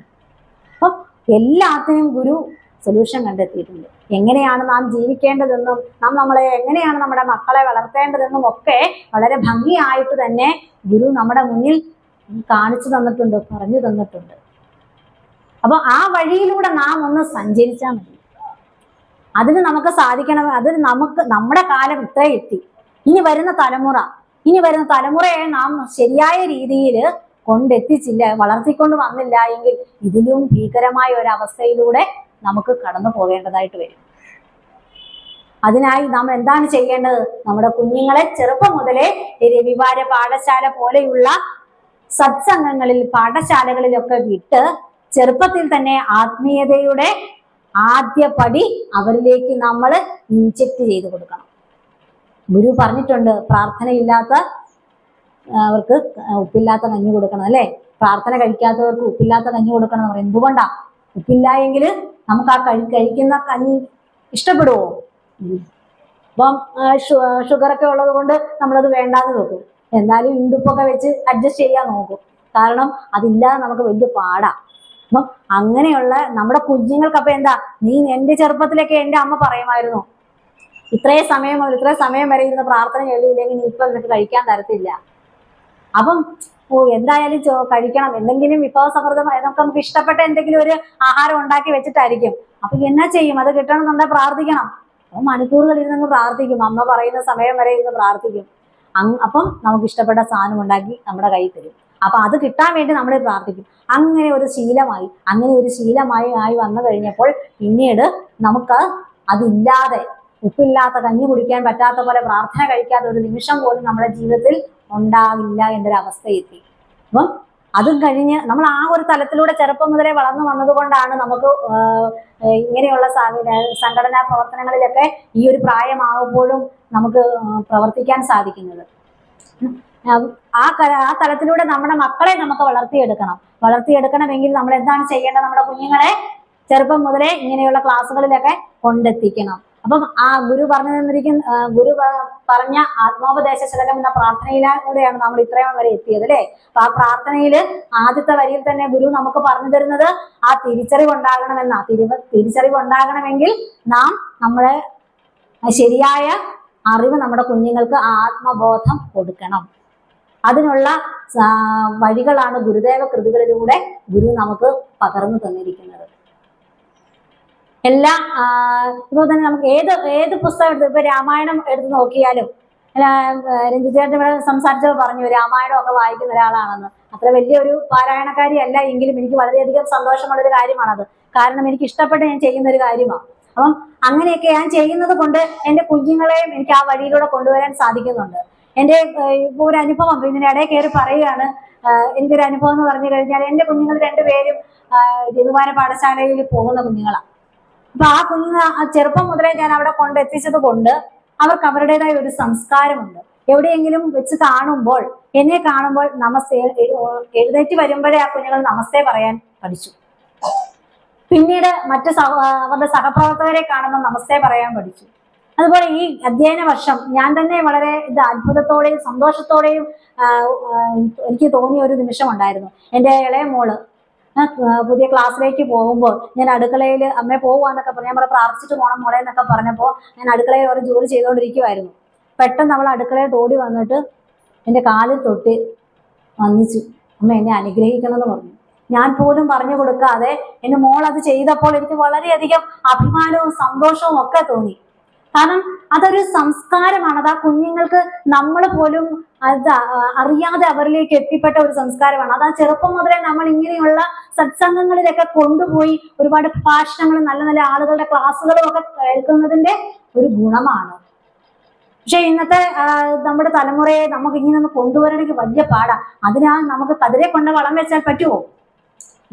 Speaker 1: അപ്പം എല്ലാത്തിനും ഗുരു സൊല്യൂഷൻ കണ്ടെത്തിയിട്ടുണ്ട്. എങ്ങനെയാണ് നാം ജീവിക്കേണ്ടതെന്നും നമ്മളെ എങ്ങനെയാണ് നമ്മുടെ മക്കളെ വളർത്തേണ്ടതെന്നും ഒക്കെ വളരെ ഭംഗിയായിട്ട് തന്നെ ഗുരു നമ്മുടെ മുന്നിൽ കാണിച്ചു തന്നിട്ടുണ്ട്, പറഞ്ഞു തന്നിട്ടുണ്ട്. അപ്പൊ ആ വഴിയിലൂടെ നാം ഒന്ന് സഞ്ചരിച്ചാൽ മതി. അതിന് നമുക്ക് സാധിക്കണം. അതിന് നമ്മുടെ കാലം ഇത്ര എത്തി. ഇനി വരുന്ന തലമുറയെ നാം ശരിയായ രീതിയിൽ കൊണ്ടെത്തിച്ചില്ല, വളർത്തിക്കൊണ്ട് വന്നില്ല എങ്കിൽ ഇതിലും ഭീകരമായ ഒരവസ്ഥയിലൂടെ നമുക്ക് കടന്നു പോകേണ്ടതായിട്ട് വരും. അതിനായി നാം എന്താണ് ചെയ്യേണ്ടത്? നമ്മുടെ കുഞ്ഞുങ്ങളെ ചെറുപ്പം മുതലേ രവിവാര പാഠശാല പോലെയുള്ള സത്സംഗങ്ങളിൽ പാഠശാലകളിലൊക്കെ വിട്ട് ചെറുപ്പത്തിൽ തന്നെ ആത്മീയതയുടെ ആദ്യ പടി അവരിലേക്ക് നമ്മൾ ഇൻജെക്ട് ചെയ്ത് കൊടുക്കണം. ഗുരു പറഞ്ഞിട്ടുണ്ട്, പ്രാർത്ഥനയില്ലാത്ത അവർക്ക് ഉപ്പില്ലാത്ത കഞ്ഞി കൊടുക്കണം, അല്ലെ? പ്രാർത്ഥന കഴിക്കാത്തവർക്ക് ഉപ്പില്ലാത്ത കഞ്ഞി കൊടുക്കണം എന്ന് പറയും. എന്തുകൊണ്ടാ? ഉപ്പില്ല എങ്കിൽ നമുക്ക് ആ കഴിക്കുന്ന കഞ്ഞി ഇഷ്ടപ്പെടുവോ? അപ്പം ഷുഗറൊക്കെ ഉള്ളത് കൊണ്ട് നമ്മളത് വേണ്ടാന്ന് വെക്കും. എന്നാലും ഇന്ദുപ്പൊക്കെ വെച്ച് അഡ്ജസ്റ്റ് ചെയ്യാൻ നോക്കും. കാരണം അതില്ലാതെ നമുക്ക് വലിയ പാടാ. അപ്പം അങ്ങനെയുള്ള നമ്മുടെ കുഞ്ഞുങ്ങൾക്ക് അപ്പൊ എന്താ, നീ എന്റെ ചെറുപ്പത്തിലൊക്കെ എന്റെ അമ്മ പറയുമായിരുന്നു, ഇത്ര സമയം വരെ ഇരുന്ന് പ്രാർത്ഥന ചൊല്ലിയില്ലെങ്കിൽ നീ ഇപ്പൊ നിനക്ക് കഴിക്കാൻ തരത്തില്ല. അപ്പം എന്തായാലും കഴിക്കണം, എന്തെങ്കിലും വിഭവസമൃദ്ധമായ നമുക്ക് ഇഷ്ടപ്പെട്ട എന്തെങ്കിലും ഒരു ആഹാരം ഉണ്ടാക്കി വെച്ചിട്ടായിരിക്കും. അപ്പൊ എന്നാ ചെയ്യും? അത് കിട്ടണമെന്നുണ്ടെങ്കിൽ പ്രാർത്ഥിക്കണം. അപ്പം മണിക്കൂറുകൾ ഇരുന്ന് പ്രാർത്ഥിക്കും, അമ്മ പറയുന്ന സമയം വരെ ഇരുന്ന് പ്രാർത്ഥിക്കും. അപ്പം നമുക്ക് ഇഷ്ടപ്പെട്ട സാധനം ഉണ്ടാക്കി നമ്മുടെ കയ്യിൽ തരും. അപ്പൊ അത് കിട്ടാൻ വേണ്ടി നമ്മൾ പ്രാർത്ഥിക്കും. അങ്ങനെ ഒരു ശീലമായി ആയി വന്നു കഴിഞ്ഞപ്പോൾ പിന്നീട് നമുക്ക് അതില്ലാതെ ഉപ്പില്ലാത്ത കഞ്ഞി കുടിക്കാൻ പറ്റാത്ത പോലെ പ്രാർത്ഥന കഴിക്കാത്ത ഒരു നിമിഷം പോലും നമ്മുടെ ജീവിതത്തിൽ ഉണ്ടാകില്ല എന്നൊരവസ്ഥ എത്തി. അപ്പം അതും കഴിഞ്ഞ് നമ്മൾ ആ ഒരു തലത്തിലൂടെ ചെറുപ്പം മുതലേ വളർന്നു വന്നതുകൊണ്ടാണ് നമുക്ക് ഇങ്ങനെയുള്ള സംഘടനാ പ്രവർത്തനങ്ങളിലൊക്കെ ഈ ഒരു പ്രായമാകുമ്പോഴും നമുക്ക് പ്രവർത്തിക്കാൻ സാധിക്കുന്നത്. ആ തലത്തിലൂടെ നമ്മുടെ മക്കളെ നമുക്ക് വളർത്തിയെടുക്കണമെങ്കിൽ നമ്മൾ എന്താണ് ചെയ്യേണ്ടത്? നമ്മുടെ കുഞ്ഞുങ്ങളെ ചെറുപ്പം മുതലേ ഇങ്ങനെയുള്ള ക്ലാസ്സുകളിലൊക്കെ കൊണ്ടെത്തിക്കണം. അപ്പം ആ ഗുരു പറഞ്ഞ ആത്മോപദേശ ശതകം എന്ന പ്രാർത്ഥനയിലൂടെയാണ് നമ്മൾ ഇത്രയും വരെ എത്തിയത്, അല്ലെ? അപ്പൊ ആ പ്രാർത്ഥനയിൽ ആദ്യത്തെ വരിയിൽ തന്നെ ഗുരു നമുക്ക് പറഞ്ഞു തരുന്നത് ആ തിരിച്ചറിവ് ഉണ്ടാകണമെങ്കിൽ നാം നമ്മളെ ശരിയായ അറിവ് നമ്മുടെ കുഞ്ഞുങ്ങൾക്ക് ആത്മബോധം കൊടുക്കണം. അതിനുള്ള വഴികളാണ് ഗുരുദേവ കൃതികളിലൂടെ ഗുരു നമുക്ക് പകർന്നു തന്നിരിക്കുന്നത്. എല്ലാം ഇപ്പോൾ തന്നെ നമുക്ക് ഏത് പുസ്തകം എടുത്ത് ഇപ്പൊ രാമായണം എടുത്ത് നോക്കിയാലും രഞ്ജിത്തേട്ടൻ ഇവിടെ സംസാരിച്ചപ്പോൾ പറഞ്ഞു രാമായണം ഒക്കെ വായിക്കുന്ന ഒരാളാണെന്ന്. അത്ര വലിയൊരു പാരായണക്കാരി അല്ല എങ്കിലും എനിക്ക് വളരെയധികം സന്തോഷമുള്ളൊരു കാര്യമാണത്. കാരണം എനിക്ക് ഇഷ്ടപ്പെട്ട് ഞാൻ ചെയ്യുന്ന ഒരു കാര്യമാണ്. അപ്പം അങ്ങനെയൊക്കെ ഞാൻ ചെയ്യുന്നത് കൊണ്ട് എൻ്റെ കുഞ്ഞുങ്ങളെയും എനിക്ക് ആ വഴിയിലൂടെ കൊണ്ടുവരാൻ സാധിക്കുന്നുണ്ട്. എൻ്റെ ഇപ്പോൾ ഒരു അനുഭവം ഇതിന് ഇടയിൽ കയറി പറയുകയാണ്. എനിക്കൊരു അനുഭവം എന്ന് പറഞ്ഞു കഴിഞ്ഞാൽ എൻ്റെ കുഞ്ഞുങ്ങൾ രണ്ടുപേരും രഘുമാന പാഠശാലയിൽ പോകുന്ന കുഞ്ഞുങ്ങളാണ്. അപ്പൊ ആ കുഞ്ഞുങ്ങൾ ചെറുപ്പം മുതലേ ഞാൻ അവിടെ കൊണ്ടെത്തിച്ചത് കൊണ്ട് അവർക്ക് അവരുടേതായ ഒരു സംസ്കാരമുണ്ട്. എവിടെയെങ്കിലും വെച്ച് എന്നെ കാണുമ്പോൾ നമസ്തേ എഴുന്നേറ്റ് വരുമ്പോഴേ ആ കുഞ്ഞുങ്ങൾ നമസ്തേ പറയാൻ പഠിച്ചു. പിന്നീട് അവരുടെ സഹപ്രവർത്തകരെ കാണുമ്പോൾ നമസ്തേ പറയാൻ പഠിച്ചു. അതുപോലെ ഈ അധ്യയന വർഷം ഞാൻ തന്നെ വളരെ അത്ഭുതത്തോടെയും സന്തോഷത്തോടെയും എനിക്ക് തോന്നിയ ഒരു നിമിഷം ഉണ്ടായിരുന്നു. എൻ്റെ ഇളയ മോള് പുതിയ ക്ലാസ്സിലേക്ക് പോകുമ്പോൾ ഞാൻ അടുക്കളയിൽ അമ്മയെ പോവാന്നൊക്കെ പറഞ്ഞു, ഞാൻ പ്രാർത്ഥിച്ചിട്ട് പോകണം മോളെ എന്നൊക്കെ പറഞ്ഞപ്പോൾ ഞാൻ അടുക്കളയിൽ ഒരു ജോലി ചെയ്തുകൊണ്ടിരിക്കുമായിരുന്നു. പെട്ടെന്ന് അവൾ അടുക്കളയിൽ ഓടി വന്നിട്ട് എൻ്റെ കാലിൽ തൊട്ട് വന്നിച്ചു, അമ്മ എന്നെ അനുഗ്രഹിക്കണം എന്ന് പറഞ്ഞു. ഞാൻ പോലും പറഞ്ഞു കൊടുക്കാതെ എൻ്റെ മോൾ അത് ചെയ്തപ്പോൾ എനിക്ക് വളരെയധികം അഭിമാനവും സന്തോഷവും ഒക്കെ തോന്നി. കാരണം അതൊരു സംസ്കാരമാണ്. അത് ആ കുഞ്ഞുങ്ങൾക്ക് നമ്മൾ പോലും അത് അറിയാതെ അവരിലേക്ക് എത്തിപ്പെട്ട ഒരു സംസ്കാരമാണ്. അത് ആ ചെറുപ്പം മുതലേ നമ്മൾ ഇങ്ങനെയുള്ള സത്സംഗങ്ങളിലൊക്കെ കൊണ്ടുപോയി ഒരുപാട് ഭാഷണങ്ങളും നല്ല നല്ല ആളുകളുടെ ക്ലാസ്സുകളും ഒക്കെ കേൾക്കുന്നതിന്റെ ഒരു ഗുണമാണ്. പക്ഷെ ഇന്നത്തെ നമ്മുടെ തലമുറയെ നമുക്ക് ഇങ്ങനെ ഒന്ന് കൊണ്ടുവരണമെങ്കിൽ വലിയ പാടാ. അതിനാ നമുക്ക് കതിരെ കൊണ്ട് വളം വെച്ചാൽ പറ്റുമോ?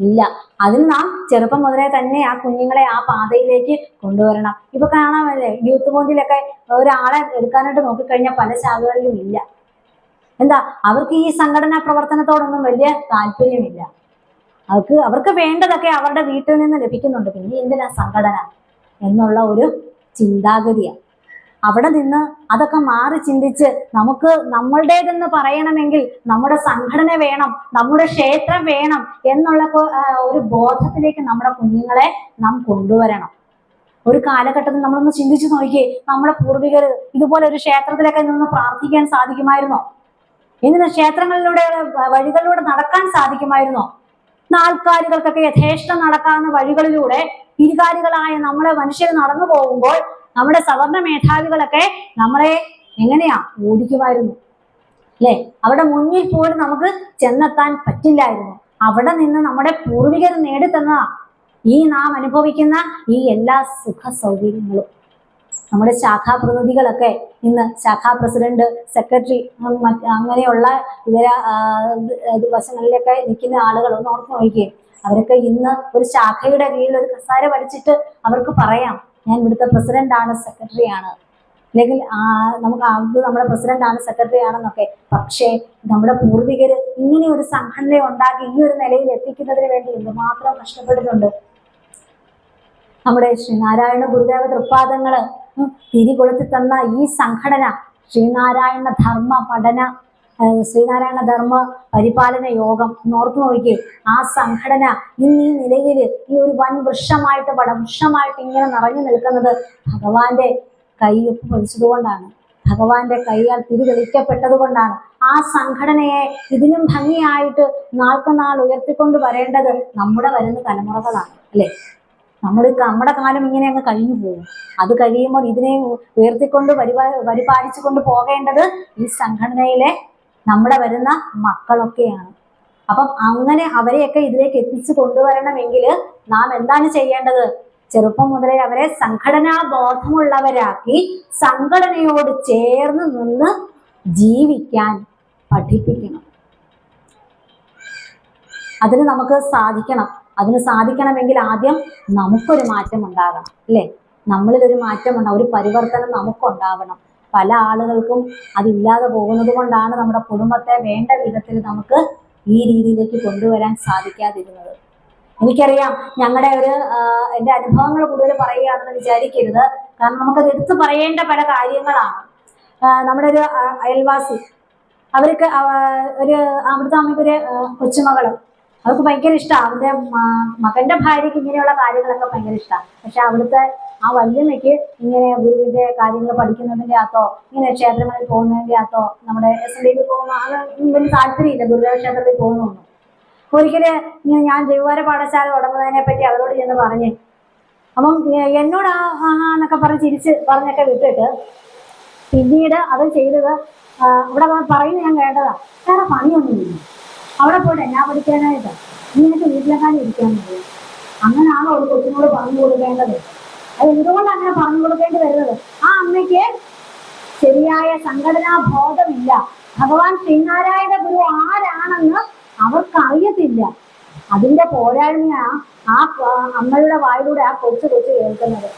Speaker 1: ഇല്ല. അതിന് നാം ചെറുപ്പം മുതലേ തന്നെ ആ കുഞ്ഞുങ്ങളെ ആ പാതയിലേക്ക് കൊണ്ടുവരണം. ഇപ്പൊ കാണാമല്ലേ, യൂത്ത് ബോണ്ടിലൊക്കെ ഒരാളെ എടുക്കാനായിട്ട് നോക്കിക്കഴിഞ്ഞാൽ പല ശാഖകളിലും ഇല്ല. എന്താ, അവർക്ക് ഈ സംഘടനാ പ്രവർത്തനത്തോടൊന്നും വലിയ താല്പര്യമില്ല. അവർക്ക് വേണ്ടതൊക്കെ അവരുടെ വീട്ടിൽ നിന്ന് ലഭിക്കുന്നുണ്ട്. പിന്നെ എന്തിനാ സംഘടന എന്നുള്ള ഒരു ചിന്താഗതിയാണ്. അവിടെ നിന്ന് അതൊക്കെ മാറി ചിന്തിച്ച് നമുക്ക് നമ്മളുടേതെന്ന് പറയണമെങ്കിൽ നമ്മുടെ സംഘടന വേണം, നമ്മുടെ ക്ഷേത്രം വേണം എന്നുള്ള ഒരു ബോധത്തിലേക്ക് നമ്മുടെ കുഞ്ഞുങ്ങളെ നാം കൊണ്ടുവരണം. ഒരു കാലഘട്ടത്തിൽ നമ്മളൊന്ന് ചിന്തിച്ചു നോക്കിയേ, നമ്മുടെ പൂർവികർ ഇതുപോലെ ഒരു ക്ഷേത്രത്തിലൊക്കെ നിന്ന് പ്രാർത്ഥിക്കാൻ സാധിക്കുമായിരുന്നോ? ഇങ്ങനെ ക്ഷേത്രങ്ങളിലൂടെ വഴികളിലൂടെ നടക്കാൻ സാധിക്കുമായിരുന്നോ? നാൽക്കാലികൾക്കൊക്കെ യഥേഷ്ടം നടക്കാവുന്ന വഴികളിലൂടെ ഇരുകാലികളായ നമ്മളെ മനുഷ്യർ നടന്നു പോകുമ്പോൾ നമ്മുടെ സവർണ മേധാവികളൊക്കെ നമ്മളെ എങ്ങനെയാ ഓടിക്കുമായിരുന്നു അല്ലെ? അവിടെ മുന്നിൽ പോലും നമുക്ക് ചെന്നെത്താൻ പറ്റില്ലായിരുന്നു. അവിടെ നിന്ന് നമ്മുടെ പൂർവികർ നേടിത്തന്ന ഈ നാം അനുഭവിക്കുന്ന ഈ എല്ലാ സുഖ സൗകര്യങ്ങളും നമ്മുടെ ശാഖാ പ്രതിനിധികളൊക്കെ ഇന്ന് ശാഖാ പ്രസിഡന്റ്, സെക്രട്ടറി അങ്ങനെയുള്ള ഇതര വശങ്ങളിലൊക്കെ നിൽക്കുന്ന ആളുകൾ ഒന്ന് ഓർത്ത് നോക്കിയേ. അവരൊക്കെ ഇന്ന് ഒരു ശാഖയുടെ കീഴിൽ ഒരു കസേര വലിച്ചിട്ട് അവർക്ക് പറയാം, ഞാൻ ഇവിടുത്തെ പ്രസിഡന്റ് ആണ്, സെക്രട്ടറി ആണ്, അല്ലെങ്കിൽ നമുക്ക് അത് നമ്മുടെ പ്രസിഡന്റ് ആണ്, സെക്രട്ടറി ആണെന്നൊക്കെ. പക്ഷേ നമ്മുടെ പൂർവികര് ഇങ്ങനെ ഒരു സംഘടന ഉണ്ടാക്കി ഈ ഒരു നിലയിൽ എത്തിക്കുന്നതിന് വേണ്ടി എന്തുമാത്രം കഷ്ടപ്പെട്ടിട്ടുണ്ട്. നമ്മുടെ ശ്രീനാരായണ ഗുരുദേവ തൃപ്പാദങ്ങള് തിരികൊളുത്തി തന്ന ഈ സംഘടന ശ്രീനാരായണ ധർമ്മ പഠന ശ്രീനാരായണ ധർമ്മ പരിപാലന യോഗം നോർത്തു നോക്കി. ആ സംഘടന ഇന്ന് ഈ നിലയിൽ ഈ ഒരു വൻ വൃക്ഷമായിട്ട് വടവൃക്ഷമായിട്ട് ഇങ്ങനെ നിറഞ്ഞു നിൽക്കുന്നത് ഭഗവാന്റെ കൈയൊപ്പ് പതിച്ചതുകൊണ്ടാണ്, ഭഗവാന്റെ കൈയാൽ തിരിതെളിക്കപ്പെട്ടത് കൊണ്ടാണ്. ആ സംഘടനയെ ഇതിനും ഭംഗിയായിട്ട് നാൾക്കുനാൾ ഉയർത്തിക്കൊണ്ട് വരേണ്ടത് നമ്മുടെ വരുന്ന തലമുറകളാണ് അല്ലെ? നമ്മുടെ കാലം ഇങ്ങനെ അങ്ങ് കഴിഞ്ഞു പോകും. അത് കഴിയുമ്പോൾ ഇതിനെ ഉയർത്തിക്കൊണ്ട് പരിപാലിച്ചു കൊണ്ട് പോകേണ്ടത് ഈ സംഘടനയിലെ നമ്മുടെ വരുന്ന മക്കളൊക്കെയാണ്. അപ്പം അങ്ങനെ അവരെയൊക്കെ ഇതിലേക്ക് എത്തിച്ചു കൊണ്ടുവരണമെങ്കിൽ നാം എന്താണ് ചെയ്യേണ്ടത്? ചെറുപ്പം മുതലേ അവരെ സംഘടനാ ബോധമുള്ളവരാക്കി സംഘടനയോട് ചേർന്ന് നിന്ന് ജീവിക്കാൻ പഠിപ്പിക്കണം. അതിന് നമുക്ക് സാധിക്കണം. അതിന് സാധിക്കണമെങ്കിൽ ആദ്യം നമുക്കൊരു മാറ്റം ഉണ്ടാകണം അല്ലേ? നമ്മളിലൊരു മാറ്റം ഉണ്ടാവും, ഒരു പരിവർത്തനം നമുക്കുണ്ടാവണം. പല ആളുകൾക്കും അതില്ലാതെ പോകുന്നത് കൊണ്ടാണ് നമ്മുടെ കുടുംബത്തെ വേണ്ട വിധത്തിൽ നമുക്ക് ഈ രീതിയിലേക്ക് കൊണ്ടുവരാൻ സാധിക്കാതിരുന്നത്. എനിക്കറിയാം, ഞങ്ങളുടെ എൻ്റെ അനുഭവങ്ങൾ കൂടുതൽ പറയുകയാണെന്ന് വിചാരിക്കരുത്. കാരണം നമുക്കത് എടുത്തു പറയേണ്ട പല കാര്യങ്ങളാണ്. നമ്മുടെ ഒരു അയൽവാസി, അവർക്ക് അവിടുത്തെ അമ്മയ്ക്കൊരു കൊച്ചുമകള്, അവർക്ക് ഭയങ്കര ഇഷ്ടമാണ്. അവരുടെ മകന്റെ ഭാര്യയ്ക്ക് ഇങ്ങനെയുള്ള കാര്യങ്ങളൊക്കെ ഭയങ്കര ഇഷ്ടമാണ്. പക്ഷെ അവിടുത്തെ ആ വല്യമ്മയ്ക്ക് ഇങ്ങനെ ഗുരുവിന്റെ കാര്യങ്ങൾ പഠിക്കുന്നതിന്റെ അകത്തോ ഇങ്ങനെ ക്ഷേത്രങ്ങളിൽ പോകുന്നതിന്റെ അകത്തോ നമ്മുടെ SNDക്ക് പോകുന്ന അത് വലിയ താല്പര്യമില്ല. ഗുരുദേവ ക്ഷേത്രത്തിൽ പോകുന്നൊന്നും. ഒരിക്കല് ഇങ്ങനെ ഞാൻ ജൈവവാര പാഠശാല തുടങ്ങുന്നതിനെ പറ്റി അവരോട് ചെന്ന് പറഞ്ഞ്, അപ്പം എന്നോട് എന്നൊക്കെ പറഞ്ഞ് പറഞ്ഞൊക്കെ വിട്ടിട്ട് പിന്നീട് അത് ചെയ്തത് ഇവിടെ പറയുന്നത് ഞാൻ കേട്ടതാ, വേറെ പണിയൊന്നുമില്ല, അവിടെ പോയിട്ട് എന്നാ പഠിക്കാനായിട്ട്, ഇങ്ങനത്തെ വീട്ടിലെക്കാനും ഇരിക്കാൻ മതി. അങ്ങനെയാണോ ഒരു കൊച്ചിനോട് പറഞ്ഞു കൊടുക്കേണ്ടത്? അത് എന്തുകൊണ്ടാണ് അങ്ങനെ പറഞ്ഞു കൊടുക്കേണ്ടി വരുന്നത്? ആ അമ്മയ്ക്ക് ശരിയായ സംഘടനാ ബോധമില്ല. ഭഗവാൻ ശ്രീനാരായണ ഗുരു ആരാണെന്ന് അവർക്കറിയത്തില്ല. അതിന്റെ പോരായ്മയാ ആ അമ്മയുടെ വായിലൂടെ ആ കൊച്ചു കേൾക്കുന്നത്.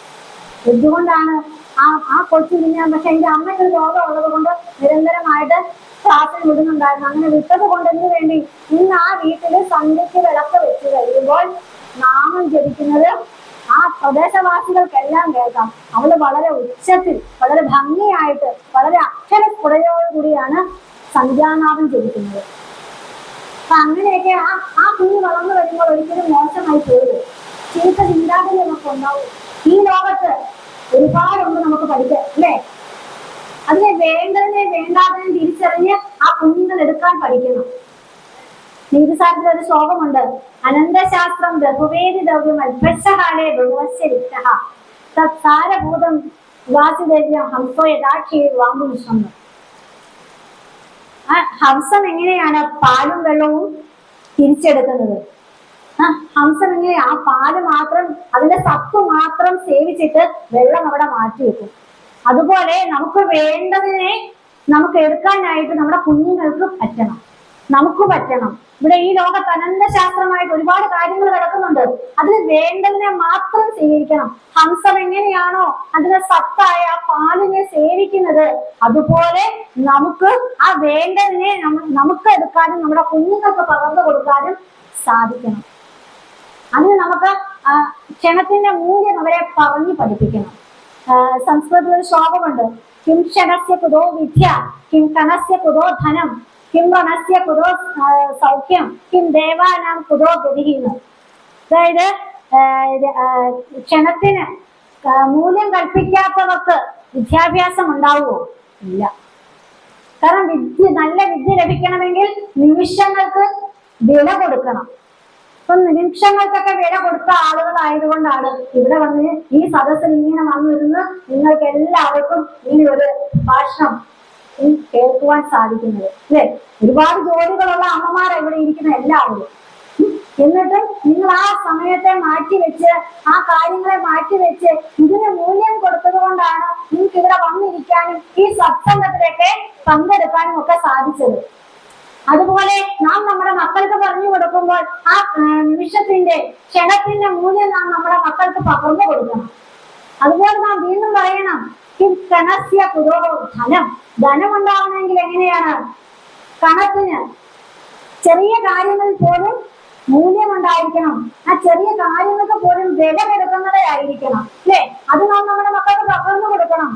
Speaker 1: എന്തുകൊണ്ടാണ് ആ കൊച്ചു ഞാൻ, പക്ഷെ എന്റെ അമ്മയ്ക്ക് ഒരു രോഗം ഉള്ളത് കൊണ്ട് നിരന്തരമായിട്ട് ക്ലാസ്സിൽ വിടുന്നുണ്ടായിരുന്നു. അങ്ങനെ വിട്ടത് കൊണ്ട് എന്ത് വേണ്ടി, ഇന്ന് ആ വീട്ടില് സന്ധ്യയ്ക്ക് വിളക്ക് വെച്ച് കഴിയുമ്പോൾ നാമം ജപിക്കുന്നത് ആ പ്രദേശവാസികൾക്കെല്ലാം കേൾക്കാം. അവള് വളരെ ഉച്ചത്തിൽ, വളരെ ഭംഗിയായിട്ട്, വളരെ അക്ഷരസ്ഫുടയോടുകൂടിയാണ് സന്ധ്യാനാമം ജപിക്കുന്നത്. അപ്പൊ അങ്ങനെയൊക്കെ ആ കുഞ്ഞ് വളർന്നു വരുമ്പോൾ ഒരിക്കലും മോശമായി പോയത് ചീത്ത ചിന്താഗതി നമുക്ക് ഉണ്ടാവും. ഈ ലോകത്ത് ഒരുപാടുണ്ട് നമുക്ക് പഠിക്കാൻ അല്ലേ? അതിനെ വേണ്ടതിനെ വേണ്ടാതിനെ തിരിച്ചറിഞ്ഞ് ആ കുഞ്ഞുങ്ങൾ എടുക്കാൻ പഠിക്കണം. നീതിസാരത്തിൽ ഒരു ശ്ലോകമുണ്ട്, അനന്തശാസ്ത്രം ബഹുവേദി ദ്രവ്യം അല്പശകാലേ ബഹുവശ്യ വിത്തഃ തത്സാരഭൂതം വാസുദേവ്യം ഹംസോ യഥാക്ഷി വാമ്പുവിഷം. ഹംസം എങ്ങനെയാണ് പാലും വെള്ളവും തിരിച്ചെടുക്കുന്നത്? ഹംസം എങ്ങനെ ആ പാല് മാത്രം, അതിന്റെ സത്ത് മാത്രം സേവിച്ചിട്ട് വെള്ളം അവിടെ മാറ്റി വെക്കും. അതുപോലെ നമുക്ക് വേണ്ടതിനെ നമുക്ക് എടുക്കാനായിട്ട് നമ്മുടെ കുഞ്ഞുങ്ങൾക്ക് പറ്റണം, നമുക്ക് പറ്റണം. ഇവിടെ ഈ ലോകത്ത് അനന്തശാസ്ത്രമായിട്ട് ഒരുപാട് കാര്യങ്ങൾ കിടക്കുന്നുണ്ട്. അതിന് വേണ്ടതിനെ മാത്രം സ്വീകരിക്കണം. ഹംസം എങ്ങനെയാണോ അതിനെ സത്തായ പാലിനെ സേവിക്കുന്നത്, അതുപോലെ നമുക്ക് ആ വേണ്ടതിനെ നമുക്ക് എടുക്കാനും നമ്മുടെ കുഞ്ഞുങ്ങൾക്ക് പകർന്നു കൊടുക്കാനും സാധിക്കണം. അതിന് നമുക്ക് ക്ഷണത്തിന്റെ മൂല്യം അവരെ പറഞ്ഞു പഠിപ്പിക്കണം. സംസ്കൃതത്തിൽ ഒരു ശ്ലോകമുണ്ട്, കിം ക്ഷണസ്യ കുതോ വിദ്യ, കിം കണസ്യ കുതോ ധനം, കിം വനസ്യ കുതോ സൗഖ്യം, കിം ദേവാനാം കുതോ ഗതിഹീന്ന്. അതായത് ക്ഷണത്തിന് മൂല്യം കൽപ്പിക്കാത്തവർക്ക് വിദ്യാഭ്യാസം ഉണ്ടാവുമോ? ഇല്ല. കാരണം നല്ല വിദ്യ ലഭിക്കണമെങ്കിൽ നിമിഷങ്ങൾക്ക് വില കൊടുക്കണം. ഇപ്പൊ നിമിഷങ്ങൾക്കൊക്കെ വില കൊടുത്ത ആളുകളായതുകൊണ്ടാണ് ഇവിടെ വന്ന് ഈ സദസ്സിൽ ഇങ്ങനെ വന്നിരുന്ന് നിങ്ങൾക്ക് എല്ലാവർക്കും ഈ ഒരു ഭാഷണം കേൾക്കുവാൻ സാധിക്കുന്നത്, അല്ലെ? ഒരുപാട് ജോലികളുള്ള അമ്മമാരാണ് ഇവിടെ ഇരിക്കുന്ന എല്ലാവരും. എന്നിട്ട് നിങ്ങൾ ആ സമയത്തെ മാറ്റിവെച്ച്, ആ കാര്യങ്ങളെ മാറ്റിവെച്ച് ഇതിന് മൂല്യം കൊടുത്തത് കൊണ്ടാണ് നിങ്ങൾക്ക് ഇവിടെ വന്നിരിക്കാനും ഈ സത്സംഗത്തിലൊക്കെ പങ്കെടുക്കാനും ഒക്കെ സാധിച്ചത്. അതുപോലെ നാം നമ്മുടെ മക്കൾക്ക് പറഞ്ഞു കൊടുക്കുമ്പോൾ ആ നിമിഷത്തിന്റെ ക്ഷണത്തിന്റെ മൂല്യം നാം നമ്മുടെ മക്കൾക്ക് പകർന്നു കൊടുക്കണം. അതുപോലെ നാം വീണ്ടും പറയണം, കണസ്യ പുരോ ധനം. ധനം ഉണ്ടാവണമെങ്കിൽ എങ്ങനെയാണ്? കണത്തിന് ചെറിയ കാര്യങ്ങളിൽ പോലും മൂല്യമുണ്ടായിരിക്കണം. ആ ചെറിയ കാര്യങ്ങൾക്ക് പോലും വില കൊടുക്കുന്നതായിരിക്കണം, അല്ലെ? അത് നാം നമ്മുടെ മക്കൾക്ക് പകർന്നു കൊടുക്കണം.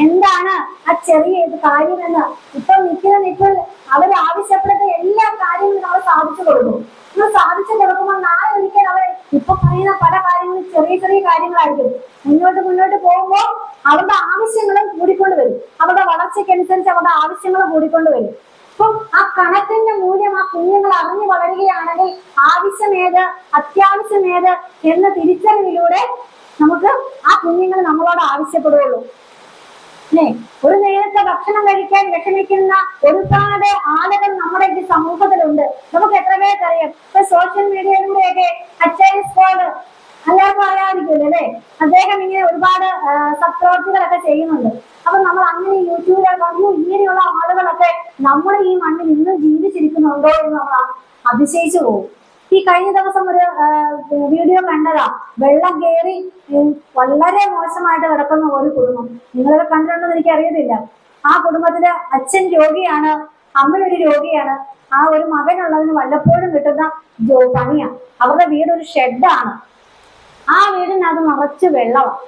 Speaker 1: എന്താണ് ആ ചെറിയ കാര്യമെന്ന്? ഇപ്പൊ നിൽപ്പിൽ അവർ ആവശ്യപ്പെടുന്ന എല്ലാ കാര്യങ്ങളും നമ്മൾ സാധിച്ചു കൊടുക്കും. നമ്മൾ സാധിച്ചു കൊടുക്കുമ്പോൾ നാളെ ഒരിക്കൽ അവർ ഇപ്പൊ പറയുന്ന പല കാര്യങ്ങളും ചെറിയ ചെറിയ കാര്യങ്ങളായിരിക്കും. മുന്നോട്ട് പോകുമ്പോൾ അവരുടെ ആവശ്യങ്ങളും കൂടിക്കൊണ്ട് വരും. അവരുടെ വളർച്ചയ്ക്കനുസരിച്ച് അവരുടെ ആവശ്യങ്ങൾ കൂടിക്കൊണ്ട് വരും. അപ്പം ആ കണക്കിന്റെ മൂല്യം ആ കുഞ്ഞുങ്ങൾ അറിഞ്ഞു വളരുകയാണെങ്കിൽ ആവശ്യം ഏത്, അത്യാവശ്യം ഏത് എന്ന തിരിച്ചറിവിലൂടെ നമുക്ക് ആ കുഞ്ഞുങ്ങൾ നമ്മളോട് ആവശ്യപ്പെടുകയുള്ളൂ. ഒരു നേരത്തെ ഭക്ഷണം കഴിക്കാൻ വിഷമിക്കുന്ന ഒരുപാട് ആളുകൾ നമ്മുടെ ഈ സമൂഹത്തിലുണ്ട്. നമുക്ക് എത്ര പേർക്കറിയാം? ഇപ്പൊ സോഷ്യൽ മീഡിയയിലൂടെയൊക്കെ അച്ഛൻ സ്കോള് എല്ലാവർക്കും അറിയാതിരിക്കില്ല, അല്ലെ? അദ്ദേഹം ഇങ്ങനെ ഒരുപാട് സത്പ്രവർത്തികളൊക്കെ ചെയ്യുന്നുണ്ട്. അപ്പൊ നമ്മൾ അങ്ങനെ യൂട്യൂബിൽ പറഞ്ഞു ഇങ്ങനെയുള്ള ആളുകളൊക്കെ നമ്മുടെ ഈ മണ്ണിൽ ഇന്ന് ജീവിച്ചിരിക്കുന്നുണ്ടോ എന്ന് നമ്മൾ അതിശയിച്ചു പോകും. ഈ കഴിഞ്ഞ ദിവസം ഒരു വീഡിയോ കണ്ടതാ, വെള്ളം കയറി വളരെ മോശമായിട്ട് കിടക്കുന്ന ഒരു കുടുംബം. നിങ്ങളൊക്കെ കണ്ടിട്ടുണ്ടെന്ന് എനിക്ക് അറിയത്തില്ല. ആ കുടുംബത്തിലെ അച്ഛൻ രോഗിയാണ്, അമ്മയൊരു രോഗിയാണ്. ആ ഒരു മകനുള്ളതിന് വല്ലപ്പോഴും കിട്ടുന്ന പണിയാണ്. അവരുടെ വീട് ഒരു ഷെഡാണ്. ആ വീടിനകത്ത് നിറച്ച് വെള്ളമാണ്.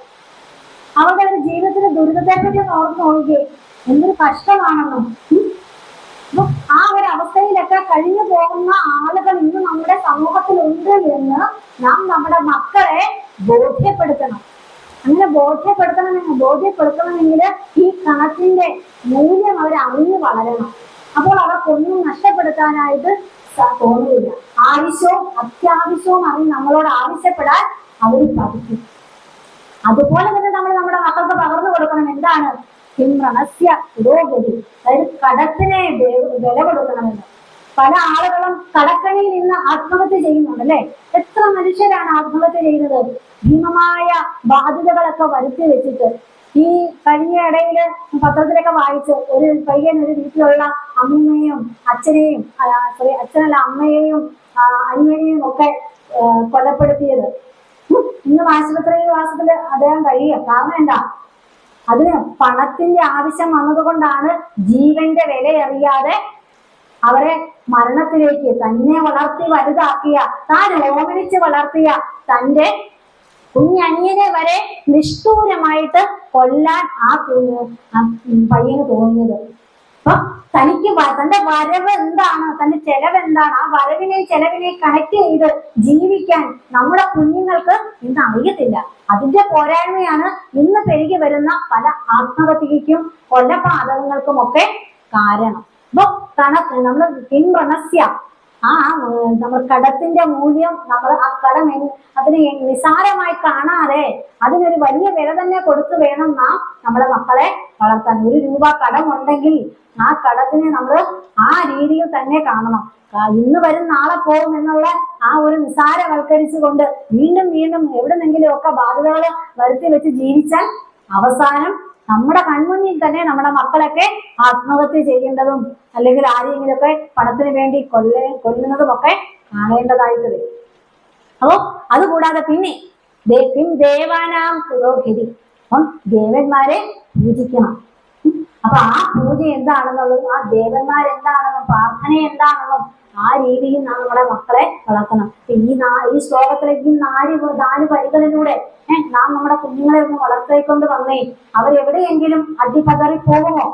Speaker 1: അവരുടെ ഒരു ജീവിതത്തിലെ ദുരിതത്തെ പറ്റി ഓർത്ത് നോക്കിയേ, എന്തൊരു കഷ്ടമാണെന്നും. ആ ഒരു അവസ്ഥയിലൊക്കെ കഴിഞ്ഞു പോകുന്ന ആളുകൾ ഇന്ന് നമ്മുടെ സമൂഹത്തിലുണ്ട് എന്ന് നാം നമ്മുടെ മക്കളെ ബോധ്യപ്പെടുത്തണം. അങ്ങനെ ബോധ്യപ്പെടുത്തണമെങ്കിൽ ഈ കണക്കിന്റെ മൂല്യം അവർ അറിഞ്ഞു വളരണം. അപ്പോൾ അവർക്കൊന്നും നഷ്ടപ്പെടുത്താനായിട്ട് തോന്നുന്നില്ല. ആവശ്യവും അത്യാവശ്യവും അറിഞ്ഞ് നമ്മളോട് ആവശ്യപ്പെടാൻ അവർ പഠിക്കും. അതുപോലെ തന്നെ നമ്മൾ നമ്മുടെ മക്കൾക്ക് പകർന്നു കൊടുക്കണം. എന്താണ്? പുരോഗതി, അതായത് കടത്തിനെ വില കൊടുക്കണമെന്ന്. പല ആളുകളും കടക്കണിയിൽ നിന്ന് ആത്മഹത്യ ചെയ്യുന്നുണ്ട്, അല്ലെ? എത്ര മനുഷ്യരാണ് ആത്മഹത്യ ചെയ്യുന്നത്? ഭീമമായ ബാധ്യതകളൊക്കെ വരുത്തി വെച്ചിട്ട്. ഈ കഴിഞ്ഞ ഇടയില് പത്രത്തിലൊക്കെ വായിച്ച് ഒരു പയ്യൻ ഒരു വീട്ടിലുള്ള അമ്മയെയും അച്ഛനെയും, അച്ഛനല്ല അമ്മയെയും അനിയനെയും ഒക്കെ കൊലപ്പെടുത്തിയത്. ഇന്ന് ആശുപത്രിവാസത്തില് അദ്ദേഹം കഴിയുക. കാരണം എന്താ? അതിന് പണത്തിന്റെ ആവശ്യം വന്നതുകൊണ്ടാണ് ജീവന്റെ വില അറിയാതെ അവരെ മരണത്തിലേക്ക്, തന്നെ വളർത്തി വലുതാക്കിയ, താൻ ഓമനിച്ച് വളർത്തിയ തന്റെ കുഞ്ഞനിയനെ വരെ നിഷ്ഠൂരമായിട്ട് കൊല്ലാൻ ആ പയ്യന് തോന്നിയത്. അപ്പൊ തനിക്ക് തന്റെ വരവ് എന്താണ്, തന്റെ ചെലവ് എന്താണ്, ആ വരവിനെ ചെലവിനെ കണക്ട് ചെയ്ത് ജീവിക്കാൻ നമ്മുടെ കുഞ്ഞുങ്ങൾക്ക് ഇന്ന് അറിയത്തില്ല. അതിന്റെ പോരായ്മയാണ് ഇന്ന് പെരുകി വരുന്ന പല ആത്മഹത്യക്കും കൊലപാതകങ്ങൾക്കും ഒക്കെ കാരണം. അപ്പൊ നമ്മള് പിൻവണസ്യ, ആ നമ്മൾ കടത്തിന്റെ മൂല്യം, നമ്മൾ ആ കടം അതിന് നിസാരമായി കാണാതെ അതിനൊരു വലിയ വില തന്നെ കൊടുത്തു വേണം നാം നമ്മുടെ മക്കളെ വളർത്താൻ. 1 രൂപ കടം ഉണ്ടെങ്കിൽ ആ കടത്തിനെ നമ്മൾ ആ രീതിയിൽ തന്നെ കാണണം. ഇന്ന് വരും നാളെ പോകും എന്നുള്ള ആ ഒരു നിസാരവൽക്കരിച്ചുകൊണ്ട് വീണ്ടും വീണ്ടും എവിടുന്നെങ്കിലും ഒക്കെ ബാധ്യതകൾ വരുത്തി വെച്ച് ജീവിച്ചാൽ അവസാനം നമ്മുടെ കൺമുന്നിൽ തന്നെ നമ്മുടെ മക്കളൊക്കെ ആത്മഹത്യ ചെയ്യേണ്ടതും അല്ലെങ്കിൽ ആരെങ്കിലുമൊക്കെ പണത്തിന് വേണ്ടി കൊല്ലുന്നതും ഒക്കെ കാണേണ്ടതായിട്ട് വരും. അപ്പോ അതുകൂടാതെ പിന്നെ ദേവാനാം പുരോഹിതി, അപ്പം ദേവന്മാരെ പൂജിക്കണം. അപ്പൊ ആ പൂജ എന്താണെന്നുള്ളതും ആ ദേവന്മാരെന്താണെന്നും പ്രാർത്ഥന എന്താണെന്നും ആ രീതിയിൽ നാം നമ്മുടെ മക്കളെ വളർത്തണം. ഈ ശ്ലോകത്തിലേക്ക് 4 വരികളിലൂടെ നാം നമ്മുടെ കുഞ്ഞുങ്ങളെ ഒന്ന് വളർത്തിക്കൊണ്ട് വന്നേ അവരെവിടെയെങ്കിലും അടിപതറി പോകുമോ?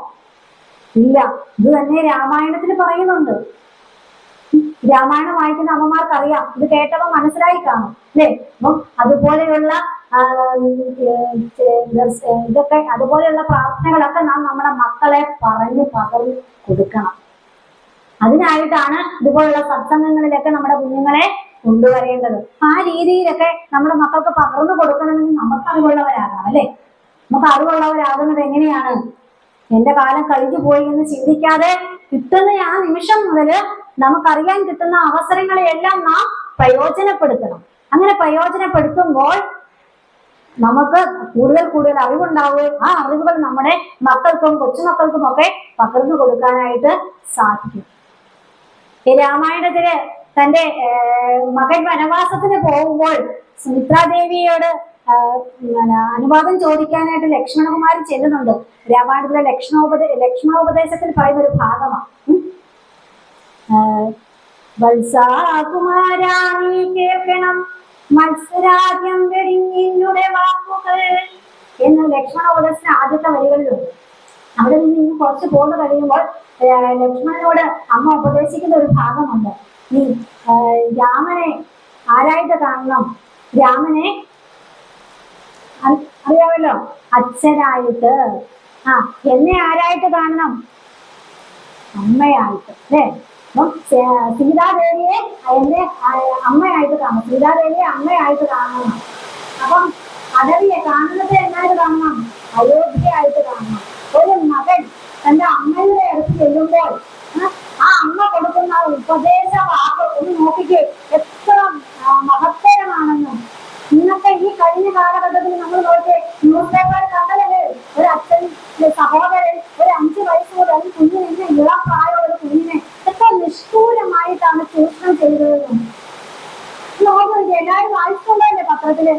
Speaker 1: ഇല്ല. ഇത് തന്നെ രാമായണത്തിൽ പറയുന്നുണ്ട്. രാമായണം വായിക്കുന്ന അമ്മമാർക്കറിയാം, ഇത് കേട്ടപ്പോൾ മനസ്സിലായി കാണും അല്ലെ? അപ്പം അതുപോലെയുള്ള അതുപോലെയുള്ള പ്രാർത്ഥനകളൊക്കെ നാം നമ്മുടെ മക്കളെ പറഞ്ഞു പകർന്നു കൊടുക്കണം. അതിനായിട്ടാണ് ഇതുപോലുള്ള സത്സംഗങ്ങളിലൊക്കെ നമ്മുടെ കുഞ്ഞുങ്ങളെ കൊണ്ടുവരേണ്ടത്. ആ രീതിയിലൊക്കെ നമ്മുടെ മക്കൾക്ക് പകർന്നു കൊടുക്കണമെങ്കിൽ നമുക്ക് അറിവുള്ളവരാകണം അല്ലെ? നമുക്ക് അറിവുള്ളവരാകുന്നത് എങ്ങനെയാണ്? എന്റെ കാലം കഴിഞ്ഞു പോയി എന്ന് ചിന്തിക്കാതെ കിട്ടുന്ന ആ നിമിഷം മുതല് നമുക്കറിയാൻ കിട്ടുന്ന അവസരങ്ങളെയെല്ലാം നാം പ്രയോജനപ്പെടുത്തണം. അങ്ങനെ പ്രയോജനപ്പെടുത്തുമ്പോൾ നമുക്ക് കൂടുതൽ അറിവുണ്ടാവുകയും ആ അറിവുകൾ നമ്മുടെ മക്കൾക്കും കൊച്ചുമക്കൾക്കും ഒക്കെ പകർന്നു കൊടുക്കാനായിട്ട് സാധിക്കും. രാമായണത്തില് തന്റെ മകൻ വനവാസത്തിന് പോകുമ്പോൾ സുമിത്രാദേവിയോട് അനുവാദം ചോദിക്കാനായിട്ട് ലക്ഷ്മണകുമാരി ചെല്ലുന്നുണ്ട്. രാമായണത്തിലെ ലക്ഷ്മണോപദേശത്തിൽ പറയുന്ന ഒരു ഭാഗമാണ്. വത്സാകുമാരാണി കേൾക്കണം മത്സരാജ്യം വെടിഞ്ഞിന്നുടെ വാക്കുകൾ എന്ന് ലക്ഷ്മണോപദേശത്തിന് ആദ്യത്തെ വരികളിലുണ്ട്. അവിടെ നിന്ന് കുറച്ച് പോന്നു കഴിയുമ്പോൾ ലക്ഷ്മണനോട് അമ്മ ഉപദേശിക്കുന്ന ഒരു ഭാഗമുണ്ട്. നീ രാമനെ ആരായിട്ട് കാണണം? രാമനെ അറിയാമല്ലോ, അച്ഛനായിട്ട്. എന്നെ ആരായിട്ട് കാണണം? അമ്മയായിട്ട് അല്ലേ? അപ്പം സീതാദേവിയെ എന്റെ അമ്മയായിട്ട് കാണണം, സീതാദേവിയെ അമ്മയായിട്ട് കാണണം. അപ്പം അടവിയെ കാണുന്നത് എന്നായിട്ട് കാണണം? അയോധ്യയായിട്ട് കാണണം. ഒരു മകൻ തന്റെ അമ്മയുടെ അടുത്ത് ചെല്ലുമ്പോൾ ആ അമ്മ കൊടുക്കുന്ന ഉപദേശ വാക്ക് ഒന്ന് നോക്കിക്കേ, എത്ര മഹത്തരമാണെന്നും. ഇന്നത്തെ ഈ കഴിഞ്ഞ കാലഘട്ടത്തിൽ നമ്മൾ നോക്കിയേ, ന്യൂസ് പേപ്പർ കണ്ടല്ലേ ഒരു അച്ഛൻ്റെ സഹോദരൻ ഒരു 5 വയസ്സ് മുതൽ കുഞ്ഞിനെ, ഇളം പ്രായമുള്ള ഒരു കുഞ്ഞിനെ എത്ര നിഷ്ഠൂരമായിട്ടാണ് ചൂഷണം ചെയ്തതെന്നും നോക്കുന്നത്. എല്ലാവരും വായിച്ചുകൊണ്ടല്ലേ പത്രത്തില്?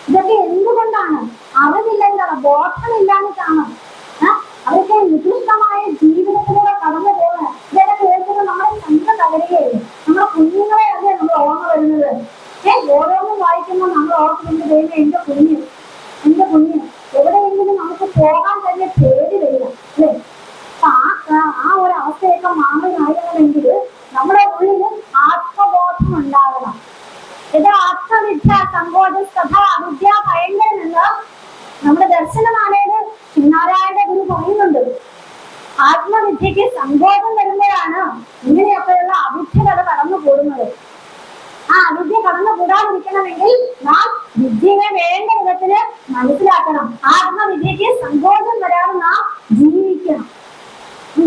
Speaker 1: ഇതൊക്കെ എന്തുകൊണ്ടാണ്? അറിവില്ലെന്താണ്, ബോധമില്ലാഞ്ഞിട്ടാണ്. അവർക്ക് നികൃഷ്ടമായ ജീവിതത്തിലൂടെ കടന്നു പോകുന്നത്. ഇതൊക്കെ കേൾക്കുമ്പോൾ നമ്മുടെ ചന്ത തകരുകയല്ലേ? നമ്മുടെ കുഞ്ഞുങ്ങളെ അല്ലേ നമ്മൾ ഓർമ്മ വരുന്നത്? ഓരോന്നും വായിക്കുമ്പോൾ നമ്മൾ ഓർക്കുന്നുണ്ട്, ദൈവം എന്റെ കുഞ്ഞ് എവിടെയെങ്കിലും നമുക്ക് പോകാൻ തന്നെ പേടി വരിക അല്ലേ? ആ ഒരു അവസ്ഥയൊക്കെ മാറാനാകണമെങ്കിൽ നമ്മുടെ ഉള്ളിൽ ആത്മബോധം ഉണ്ടാകണം. ഇത് ആത്മവിദ്യ സങ്കോച അവിദ്യ ഭയങ്കരം എന്ന് നമ്മുടെ ദർശനമാലയില് ശ്രീനാരായണ ഗുരു പറയുന്നുണ്ട്. ആത്മവിദ്യക്ക് സങ്കോചം വരുമ്പോഴാണ് ഇങ്ങനെയൊക്കെയുള്ള അവിദ്യകൾ കടന്നു കൂടുന്നത്. ആ അവിദ്യ കടന്നു കൂടാതിരിക്കണമെങ്കിൽ നാം വിദ്യയെ വേണ്ട വിധത്തില് മനസ്സിലാക്കണം. ആത്മവിദ്യക്ക് സങ്കോചം വരാതെ നാം ജീവിക്കണം.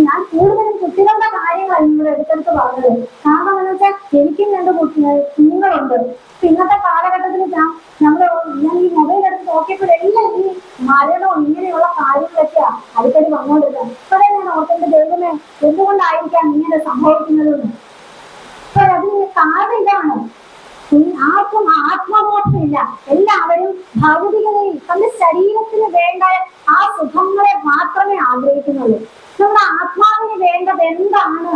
Speaker 1: ഞാൻ കൂടുതലും കുട്ടികളുടെ കാര്യങ്ങളാണ് നിങ്ങൾ എടുത്തെടുത്ത് പറഞ്ഞത്. കാരണം എന്ന് വെച്ചാൽ എനിക്കും 2 കുഞ്ഞുങ്ങളുണ്ട്. ഇന്നത്തെ കാലഘട്ടത്തിൽ ഞാൻ ഈ മൊബൈൽ എടുത്ത് നോക്കിയപ്പോഴെല്ലാം ഈ മരണവും ഇങ്ങനെയുള്ള കാര്യങ്ങളൊക്കെയാ അടിക്കടി വന്നുകൊണ്ടിരുന്നത്. ഇപ്പോഴേ ഞാൻ ഓർക്കേണ്ട ദൈവമേ എന്തുകൊണ്ടായിരിക്കാം ഇങ്ങനെ സംഭവിക്കുന്നതെന്ന്. അപ്പൊ അതിന് കാരണം ഇതാണ്, ആർക്കും ആത്മബോധമില്ല. എല്ലാവരും ഭൗതികതയിൽ തന്റെ ശരീരത്തിന് വേണ്ട ആ സുഖങ്ങളെ മാത്രമേ ആഗ്രഹിക്കുന്നുള്ളൂ. നമ്മുടെ ആത്മാവിന് വേണ്ടത് എന്താണ്?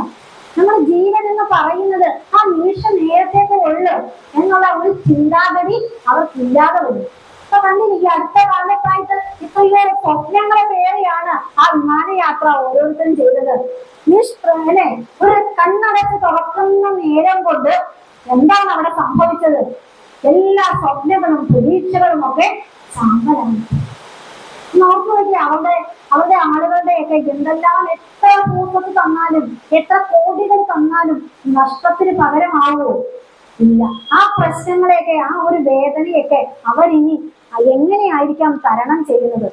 Speaker 1: നമ്മുടെ ജീവൻ എന്ന് പറയുന്നത് ആ നിമിഷം നേരത്തേക്ക് ഉള്ളു എന്നുള്ള ഒരു ചിന്താഗതി അവർക്കില്ലാതെ വരും. ഇപ്പൊ കണ്ടിരിക്കുക, അടുത്ത കാലത്തായിട്ട് ഇപ്പൊ ഈ സ്വപ്നങ്ങളെ പേരെയാണ് ആ വിമാനയാത്ര ഓരോരുത്തരും ചെയ്തത്. അല്ലെ, ഒരു കണ്ണടച്ച് തുറക്കുന്ന നേരം കൊണ്ട് എന്താണ് അവിടെ സംഭവിച്ചത്? എല്ലാ സ്വപ്നങ്ങളും പ്രതീക്ഷകളും ഒക്കെ ചാമ്പലാണ്. നോക്കുവെങ്കിൽ അവരുടെ അവരുടെ ആളുകളുടെയൊക്കെ എന്തെല്ലാം എത്ര ഭൂപത്ത് തന്നാലും എത്ര കോടികൾ തന്നാലും നഷ്ടത്തിന് പകരമാവുമോ? ഇല്ല. ആ പ്രശ്നങ്ങളെയൊക്കെ ആ ഒരു വേദനയൊക്കെ അവരിനി എങ്ങനെയായിരിക്കാം തരണം ചെയ്യുന്നത്?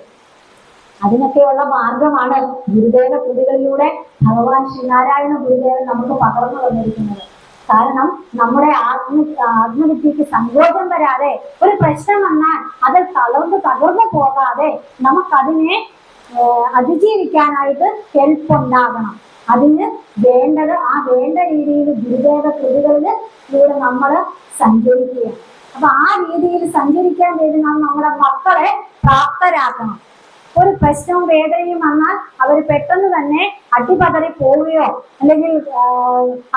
Speaker 1: അതിനൊക്കെയുള്ള മാർഗമാണ് ഗുരുദേവ കൃതികളിലൂടെ ഭഗവാൻ ശ്രീനാരായണ ഗുരുദേവൻ നമുക്ക് പകർന്നു തന്നിരിക്കുന്നത്. കാരണം നമ്മുടെ ആത്മവിദ്യക്ക് സങ്കോചം വരാതെ, ഒരു പ്രശ്നം വന്നാൽ അതിൽ തകർന്നു പോകാതെ നമുക്കതിനെ അതിജീവിക്കാനായിട്ട് ഹെൽപ്പുണ്ടാകണം. അതിന് വേണ്ടത് ആ വേണ്ട രീതിയിൽ ഗുരുദേവ കൃതികളിലൂടെ നമ്മൾ സഞ്ചരിക്കുകയാണ്. അപ്പൊ ആ രീതിയിൽ സഞ്ചരിക്കാൻ വേണ്ടി നാം നമ്മുടെ മക്കളെ പ്രാപ്തരാക്കണം. ഒരു പ്രശ്നവും വേദനയും വന്നാൽ അവർ പെട്ടെന്ന് തന്നെ അടിപതറി പോവുകയോ അല്ലെങ്കിൽ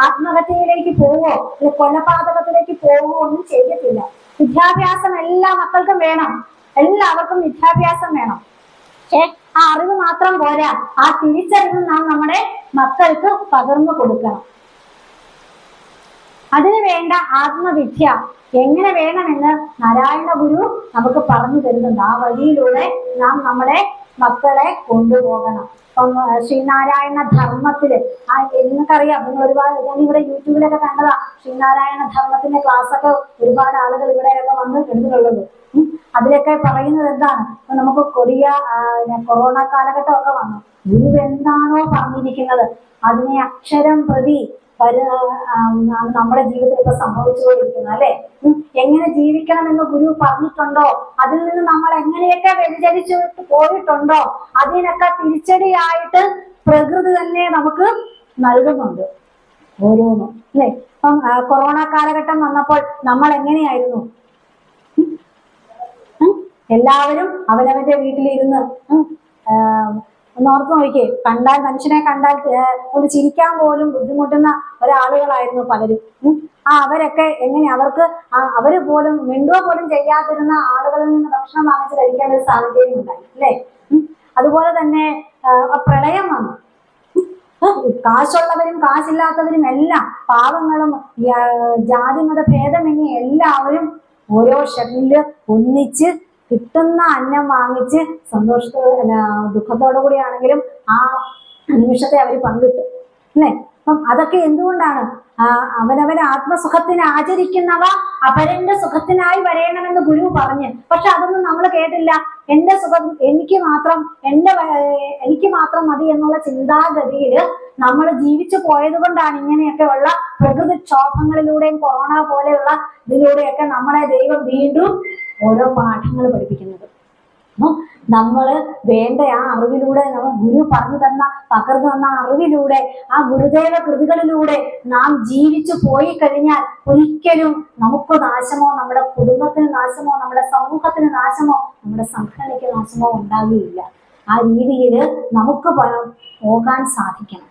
Speaker 1: ആത്മഹത്യയിലേക്ക് പോവുകയോ അല്ലെങ്കിൽ കൊലപാതകത്തിലേക്ക് പോവുകയോ ഒന്നും ചെയ്യത്തില്ല. വിദ്യാഭ്യാസം എല്ലാ മക്കൾക്കും വേണം, എല്ലാവർക്കും വിദ്യാഭ്യാസം വേണം. പക്ഷെ ആ അറിവ് മാത്രം പോരാ, ആ തിരിച്ചറിവ് നാം നമ്മുടെ മക്കൾക്ക് പകർന്നു കൊടുക്കണം. അതിനു വേണ്ട ആത്മവിദ്യ എങ്ങനെ വേണമെന്ന് നാരായണ ഗുരു നമുക്ക് പറഞ്ഞു തരുന്നുണ്ട്. ആ വഴിയിലൂടെ നാം നമ്മുടെ മക്കളെ കൊണ്ടുപോകണം. അപ്പം ശ്രീനാരായണ ധർമ്മത്തില് നിങ്ങൾക്കറിയാം, നിങ്ങൾ ഒരുപാട്, ഞാൻ ഇവിടെ യൂട്യൂബിലൊക്കെ കണ്ടതാ ശ്രീനാരായണ ധർമ്മത്തിന്റെ ക്ലാസ് ഒക്കെ ഒരുപാട് ആളുകൾ ഇവിടെയൊക്കെ വന്ന് എടുത്തിട്ടുള്ളത്. അതിലൊക്കെ പറയുന്നത് എന്താണ്? നമുക്ക് കൊറോണ കാലഘട്ടമൊക്കെ വന്നു. ഗുരു എന്താണോ പറഞ്ഞിരിക്കുന്നത് അതിനെ അക്ഷരം പ്രതി നമ്മുടെ ജീവിതത്തിൽ ഇപ്പൊ സംഭവിച്ചുകൊണ്ടിരിക്കുന്നത്, അല്ലെ? എങ്ങനെ ജീവിക്കണം എന്ന് ഗുരു പറഞ്ഞിട്ടുണ്ടോ, അതിൽ നിന്ന് നമ്മൾ എങ്ങനെയൊക്കെ വ്യതിചലിച്ചു പോയിട്ടുണ്ടോ, അതിനൊക്കെ തിരിച്ചടിയായിട്ട് പ്രകൃതി തന്നെ നമുക്ക് നൽകുന്നുണ്ട് ഓരോന്നും, അല്ലെ? ഇപ്പം കൊറോണ കാലഘട്ടം വന്നപ്പോൾ നമ്മൾ എങ്ങനെയായിരുന്നു? എല്ലാവരും അവനവന്റെ വീട്ടിലിരുന്ന് ഒന്നോർത്ത് നോക്കിയേ, മനുഷ്യനെ കണ്ടാൽ ഒന്ന് ചിരിക്കാൻ പോലും ബുദ്ധിമുട്ടുന്ന ഒരാളുകളായിരുന്നു പലരും. അവരൊക്കെ എങ്ങനെ, അവര് പോലും മിണ്ടുക പോലും ചെയ്യാതിരുന്ന ആളുകളിൽ നിന്ന് ഭക്ഷണം വാങ്ങിച്ച് കഴിക്കേണ്ട ഒരു സാഹചര്യം ഉണ്ടായി, അല്ലെ? അതുപോലെ തന്നെ പ്രളയം വന്നു. കാശുള്ളവരും കാശില്ലാത്തവരും എല്ലാം, പാവങ്ങളും ജാതിമത ഭേദമെന്നേ എല്ലാവരും ഓരോ ഷെഡില് ഒന്നിച്ച് കിട്ടുന്ന അന്നം വാങ്ങിച്ച് ദുഃഖത്തോടു കൂടിയാണെങ്കിലും ആ നിമിഷത്തെ അവർ പങ്കിട്ടു, അല്ലെ? അപ്പം അതൊക്കെ എന്തുകൊണ്ടാണ്? അവനവൻ ആത്മസുഖത്തിന് ആചരിക്കുന്നവ അപരന്റെ സുഖത്തിനായി വരയണമെന്ന് ഗുരു പറഞ്ഞ്. പക്ഷെ അതൊന്നും നമ്മൾ കേട്ടില്ല. എന്റെ സുഖം എനിക്ക് മാത്രം മതി എന്നുള്ള ചിന്താഗതിയിൽ നമ്മൾ ജീവിച്ചു പോയത് കൊണ്ടാണ് ഇങ്ങനെയൊക്കെ ഉള്ള പ്രകൃതിക്ഷോഭങ്ങളിലൂടെയും കൊറോണ പോലെയുള്ള ഇതിലൂടെയൊക്കെ നമ്മളെ ദൈവം വീണ്ടും ഓരോ പാഠങ്ങൾ പഠിപ്പിക്കുന്നത്. നമ്മള് വേണ്ട ആ അറിവിലൂടെ, നമ്മൾ ഗുരു പകർന്നു തന്ന അറിവിലൂടെ, ആ ഗുരുദേവ കൃതികളിലൂടെ നാം ജീവിച്ചു പോയി കഴിഞ്ഞാൽ ഒരിക്കലും നമുക്ക് നാശമോ, നമ്മുടെ കുടുംബത്തിന് നാശമോ, നമ്മുടെ സമൂഹത്തിന് നാശമോ, നമ്മുടെ സംഘടനയ്ക്ക് നാശമോ ഉണ്ടാകുകയില്ല. ആ രീതിയിൽ നമുക്ക് പോകാൻ സാധിക്കണം.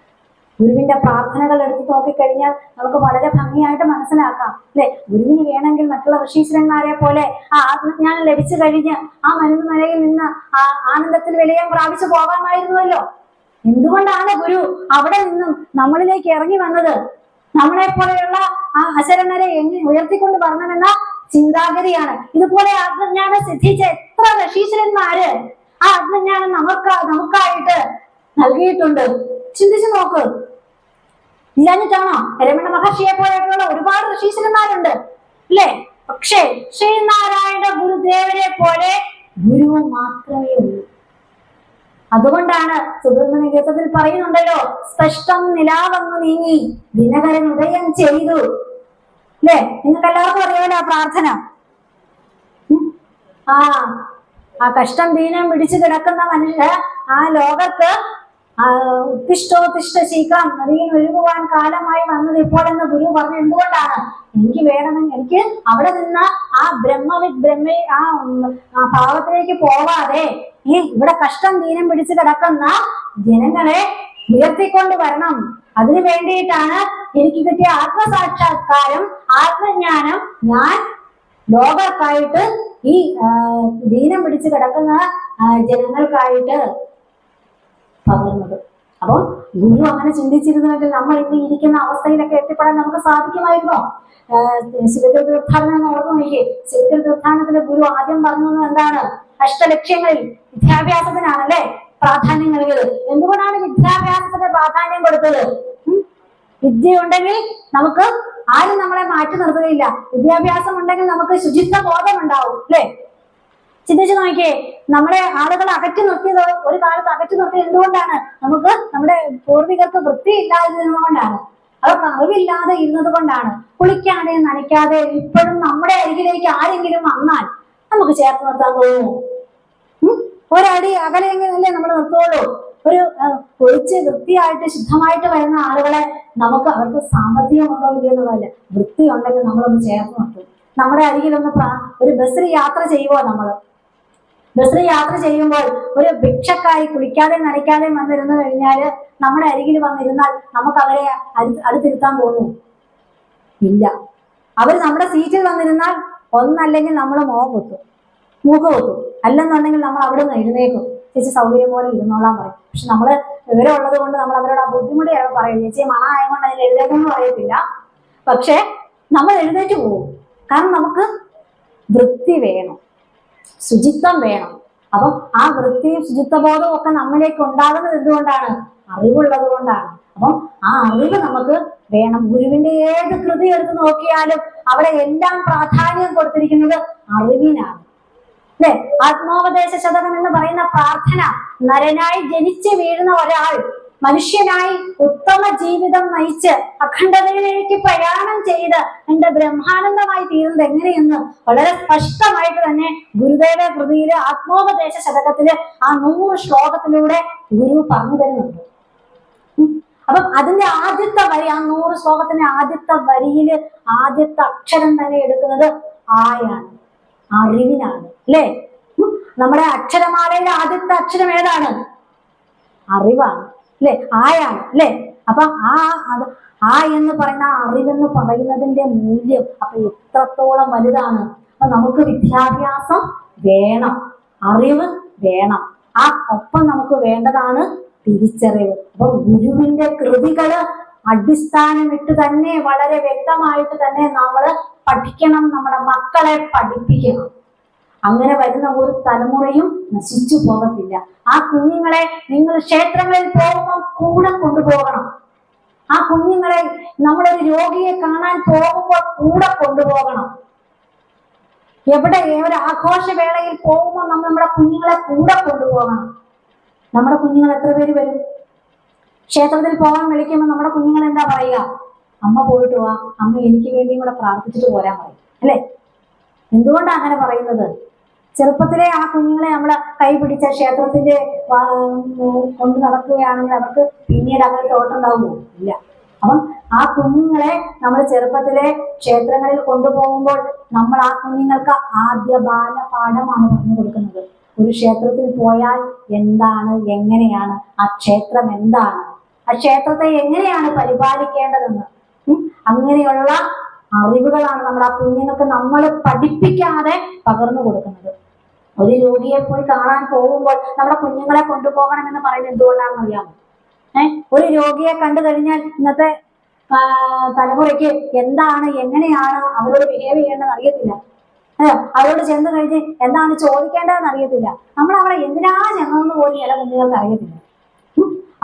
Speaker 1: ഗുരുവിന്റെ പ്രാർത്ഥനകൾ എടുത്തു നോക്കിക്കഴിഞ്ഞാൽ നമുക്ക് വളരെ ഭംഗിയായിട്ട് മനസ്സിലാക്കാം, അല്ലെ? ഗുരുവിന് വേണമെങ്കിൽ മറ്റുള്ള ഋഷീശ്വരന്മാരെ പോലെ ആ ആത്മജ്ഞാനം ലഭിച്ചു കഴിഞ്ഞ് ആ മരുന്നുമലയിൽ നിന്ന് ആ ആനന്ദത്തിൽ വിലയം പ്രാപിച്ചു പോകാമായിരുന്നുവല്ലോ. എന്തുകൊണ്ടാണ് ഗുരു അവിടെ നിന്നും നമ്മളിലേക്ക് ഇറങ്ങി വന്നത്? നമ്മളെ പോലെയുള്ള ആ അശരണരെ ഉയർത്തിക്കൊണ്ട് വരണമെന്ന ചിന്താഗതിയാണ്. ഇതുപോലെ ആത്മജ്ഞാനം സിദ്ധിച്ച എത്ര ഋഷീശ്വരന്മാര് ആ ആത്മജ്ഞാനം നമുക്കായിട്ട് നൽകിയിട്ടുണ്ട്. ചിന്തിച്ചു നോക്ക്. ഇല്ലാഞ്ഞിട്ടാണോ? രമണ മഹർഷിയെ പോലെയുള്ള ഒരുപാട് ഋഷീശ്വരന്മാരുണ്ട്, അല്ലേ? പക്ഷേ ശ്രീനാരായണ ഗുരുദേവനെ പോലെ ഗുരു മാത്രമേ ഉള്ളൂ. അതുകൊണ്ടാണ് സുബ്രഹ്മണ്യ ഗീതത്തിൽ പറയുന്നുണ്ടല്ലോ, സ്പഷ്ടം നിലാവങ്ങു നീങ്ങി ദിനകരൻ ഉദയം ചെയ്തു, അല്ലേ? നിങ്ങൾക്ക് എല്ലാവർക്കും അറിയാമല്ലോ ആ പ്രാർത്ഥന. ആ കഷ്ടം ദീനം പിടിച്ചു കിടക്കുന്ന ആ ലോകർക്ക് ഉത്തിഷ്ടോത്തിഷ്ട ശീഘ്രം നദിയിൽ ഒഴുകുവാൻ കാലമായി വന്നത് ഇപ്പോൾ എന്ന് ഗുരു പറഞ്ഞു. എന്തുകൊണ്ടാണ്? എനിക്ക് അവിടെ നിന്ന് ആ ആ ഭാവത്തിലേക്ക് പോവാതെ ഇവിടെ കഷ്ടം ദീനം പിടിച്ചു കിടക്കുന്ന ജനങ്ങളെ ഉയർത്തിക്കൊണ്ട് വരണം. അതിനു വേണ്ടിയിട്ടാണ് എനിക്ക് കിട്ടിയ ആത്മസാക്ഷാത്കാരം, ആത്മജ്ഞാനം ഞാൻ ലോകർക്കായിട്ട് ഈ ദീനം പിടിച്ചു കിടക്കുന്ന ജനങ്ങൾക്കായിട്ട് പകർന്നത്. അപ്പോൾ ഗുരു അങ്ങനെ ചിന്തിച്ചിരുന്നുവെങ്കിൽ നമ്മൾ ഇന്ന് ഇരിക്കുന്ന അവസ്ഥയിലൊക്കെ എത്തിപ്പെടാൻ നമുക്ക് സാധിക്കുമായിരുന്നോ? ശിവഗിരി തീർത്ഥാടനം ഓർമ്മ നോക്കിയേ. ശിവഗിരി തീർത്ഥാടനത്തിലെ ഗുരു ആദ്യം പറഞ്ഞത് എന്താണ്? അഷ്ടലക്ഷ്യങ്ങളിൽ വിദ്യാഭ്യാസത്തിനാണല്ലേ. പ്രാധാന്യം നൽകിയത്? എന്തുകൊണ്ടാണ് വിദ്യാഭ്യാസത്തിന് പ്രാധാന്യം കൊടുത്തത്? വിദ്യ ഉണ്ടെങ്കിൽ നമുക്ക് ആരും നമ്മളെ മാറ്റി നിർത്തുകയില്ല. വിദ്യാഭ്യാസം ഉണ്ടെങ്കിൽ നമുക്ക് ശുചിത്വ ബോധം ഉണ്ടാവും, അല്ലെ? ചിന്തിച്ചു നോക്കിയേ, നമ്മളെ ആളുകൾ അകറ്റി നിർത്തിയത്, ഒരു കാലത്ത് അകറ്റി നിർത്തിയത് എന്തുകൊണ്ടാണ്? നമുക്ക് നമ്മുടെ പൂർവികർക്ക് വൃത്തിയില്ലാതിരുന്നതുകൊണ്ടാണ്, അവർക്ക് അറിവില്ലാതെ ഇരുന്നത് കൊണ്ടാണ്. കുളിക്കാതെ നനയ്ക്കാതെ ഇപ്പോഴും നമ്മുടെ അരികിലേക്ക് ആരെങ്കിലും വന്നാൽ നമുക്ക് ചേർത്ത് നിർത്താൻ തോന്നുമോ? ഒരടി അകലെയെങ്കിലല്ലേ നമ്മൾ നിർത്തുള്ളൂ. ഒരു കുളിച്ച് വൃത്തിയായിട്ട് ശുദ്ധമായിട്ട് വരുന്ന ആളുകളെ നമുക്ക് അവർക്ക് സാമ്പത്തികമുണ്ടോ ഇല്ലെന്നുള്ളതല്ല, വൃത്തി ഉണ്ടെങ്കിൽ നമ്മളൊന്ന് ചേർത്ത് നിർത്തും. നമ്മുടെ അരികിലൊന്ന് ഒരു ബസ്സിൽ യാത്ര ചെയ്യുമോ? ബസ്സിൽ യാത്ര ചെയ്യുമ്പോൾ ഒരു ഭിക്ഷക്കാരി കുളിക്കാതെ നനയ്ക്കാതെ വന്നിരുന്നു കഴിഞ്ഞാല് നമ്മുടെ അരികിൽ വന്നിരുന്നാൽ നമുക്ക് അവരെ അടുത്തിരുത്താൻ തോന്നും? ഇല്ല. അവർ നമ്മുടെ സീറ്റിൽ വന്നിരുന്നാൽ ഒന്നല്ലെങ്കിൽ നമ്മൾ മൂക്ക് കൊത്തും, അല്ലെന്നുണ്ടെങ്കിൽ നമ്മൾ അവിടെ നിന്ന് എഴുന്നേക്കും. ചേച്ചി സൗകര്യം പോലെ ഇരുന്നോളാൻ പറയും. പക്ഷെ നമ്മള് വിവരം ഉള്ളത് കൊണ്ട് നമ്മൾ അവരോട് ആ ബുദ്ധിമുട്ട് ചിലപ്പോൾ പറയും, ചേച്ചി മണ ആയതുകൊണ്ട് അതിൽ എഴുന്നേക്കെന്ന് പറയത്തില്ല. പക്ഷെ നമ്മൾ എഴുന്നേറ്റ് പോകും. കാരണം നമുക്ക് വൃത്തി വേണം, ശുചിത്വം വേണം. അപ്പം ആ വൃത്തിയും ശുചിത്വബോധവും ഒക്കെ നമ്മളിലേക്ക് ഉണ്ടാകുന്നത് എന്തുകൊണ്ടാണ്? അറിവുള്ളത് കൊണ്ടാണ്. അപ്പം ആ അറിവ് നമുക്ക് വേണം. ഗുരുവിന്റെ ഏത് കൃതി എടുത്ത് നോക്കിയാലും അവിടെ എല്ലാം പ്രാധാന്യം കൊടുത്തിരിക്കുന്നത് അറിവിനാണ്, അല്ലെ? ആത്മോപദേശ ശതകം എന്ന് പറയുന്ന പ്രാർത്ഥന, നരനായി ജനിച്ച് വീഴുന്ന ഒരാൾ മനുഷ്യനായി ഉത്തമ ജീവിതം നയിച്ച് അഖണ്ഡതയിലേക്ക് പ്രയാണം ചെയ്ത് എന്റെ ബ്രഹ്മാനന്ദമായി തീരുന്നത് എങ്ങനെയെന്ന് വളരെ സ്പഷ്ടമായിട്ട് തന്നെ ഗുരുദേവ കൃതിയില് ആത്മോപദേശ ശതകത്തില് ആ 100 ശ്ലോകത്തിലൂടെ ഗുരു പറഞ്ഞു തരുന്നുണ്ട്. അപ്പം അതിന്റെ ആദ്യത്തെ വരി, ആ 100 ശ്ലോകത്തിന്റെ ആദ്യത്തെ വരിയില് ആദ്യത്തെ അക്ഷരം തന്നെ എടുക്കുന്നത് ആയാണ്, അറിവിനാണ്, അല്ലെ? നമ്മുടെ അക്ഷരമാലയിലെ ആദ്യത്തെ അക്ഷരം ഏതാണ്? അറിവാണ്, അല്ലെ? ആയാണ്, അല്ലെ? അപ്പൊ ആ എന്ന് പറയുന്ന അറിവെന്ന് പറയുന്നതിന്റെ മൂല്യം അപ്പൊ എത്രത്തോളം വലുതാണ്. അപ്പൊ നമുക്ക് വിദ്യാഭ്യാസം വേണം, അറിവ് വേണം. ആ ഒപ്പം നമുക്ക് വേണ്ടതാണ് തിരിച്ചറിവ്. അപ്പൊ ഗുരുവിന്റെ കൃതികള് അടിസ്ഥാനമിട്ട് തന്നെ വളരെ വ്യക്തമായിട്ട് തന്നെ നമ്മൾ പഠിക്കണം, നമ്മുടെ മക്കളെ പഠിപ്പിക്കണം. അങ്ങനെ വരുന്ന ഒരു തലമുറയും നശിച്ചു പോകത്തില്ല. ആ കുഞ്ഞുങ്ങളെ നിങ്ങൾ ക്ഷേത്രങ്ങളിൽ പോകുമ്പോൾ കൂടെ കൊണ്ടുപോകണം. ആ കുഞ്ഞുങ്ങളെ നമ്മളൊരു രോഗിയെ കാണാൻ പോകുമ്പോൾ കൂടെ കൊണ്ടുപോകണം. എവിടെ ഒരു ആഘോഷവേളയിൽ പോകുമ്പോൾ നമ്മൾ നമ്മുടെ കുഞ്ഞുങ്ങളെ കൂടെ കൊണ്ടുപോകണം. നമ്മുടെ കുഞ്ഞുങ്ങൾ എത്ര പേര് വരും? ക്ഷേത്രത്തിൽ പോകാൻ വിളിക്കുമ്പോൾ നമ്മുടെ കുഞ്ഞുങ്ങൾ എന്താ പറയുക? അമ്മ പോയിട്ട് വാ, അമ്മ എനിക്ക് വേണ്ടിയും കൂടെ പ്രാർത്ഥിച്ചിട്ട് പോരാൻ പറയും, അല്ലെ? എന്തുകൊണ്ടാണ് അങ്ങനെ പറയുന്നത്? ചെറുപ്പത്തിലെ ആ കുഞ്ഞുങ്ങളെ നമ്മള് കൈ പിടിച്ച ക്ഷേത്രത്തിന്റെ കൊണ്ട് നടക്കുകയാണെങ്കിൽ അവർക്ക് പിന്നീട് അങ്ങനെ തോട്ടുണ്ടാവുമോ? ഇല്ല. അപ്പം ആ കുഞ്ഞുങ്ങളെ നമ്മൾ ചെറുപ്പത്തിലെ ക്ഷേത്രങ്ങളിൽ കൊണ്ടുപോകുമ്പോൾ നമ്മൾ ആ കുഞ്ഞുങ്ങൾക്ക് ആദ്യ ബാലപാഠമാണ് പറഞ്ഞു കൊടുക്കുന്നത്. ഒരു ക്ഷേത്രത്തിൽ പോയാൽ എന്താണ്, എങ്ങനെയാണ് ആ ക്ഷേത്രം, എന്താണ് ആ ക്ഷേത്രത്തെ എങ്ങനെയാണ് പരിപാലിക്കേണ്ടതെന്ന്, അങ്ങനെയുള്ള അറിവുകളാണ് നമ്മൾ ആ കുഞ്ഞുങ്ങൾക്ക് നമ്മൾ പഠിപ്പിക്കാതെ പകർന്നു കൊടുക്കുന്നത്. ഒരു രോഗിയെ പോയി കാണാൻ പോകുമ്പോൾ നമ്മുടെ കുഞ്ഞുങ്ങളെ കൊണ്ടുപോകണം എന്ന് പറയുന്നത് എന്തുകൊണ്ടാണെന്ന് അറിയാമോ? ഒരു രോഗിയെ കണ്ടു കഴിഞ്ഞാൽ ഇന്നത്തെ തലമുറയ്ക്ക് എന്താണ്, എങ്ങനെയാണ് അവരോട് ബിഹേവ് ചെയ്യേണ്ടതെന്ന് അറിയത്തില്ല. അവരോട് ചെന്ന് കഴിഞ്ഞ് എന്താണ് ചോദിക്കേണ്ടതെന്ന് അറിയത്തില്ല. നമ്മൾ അവിടെ എന്തിനാ ചെന്നതെന്ന് പോലും ചില കുഞ്ഞുങ്ങൾക്ക് അറിയത്തില്ല.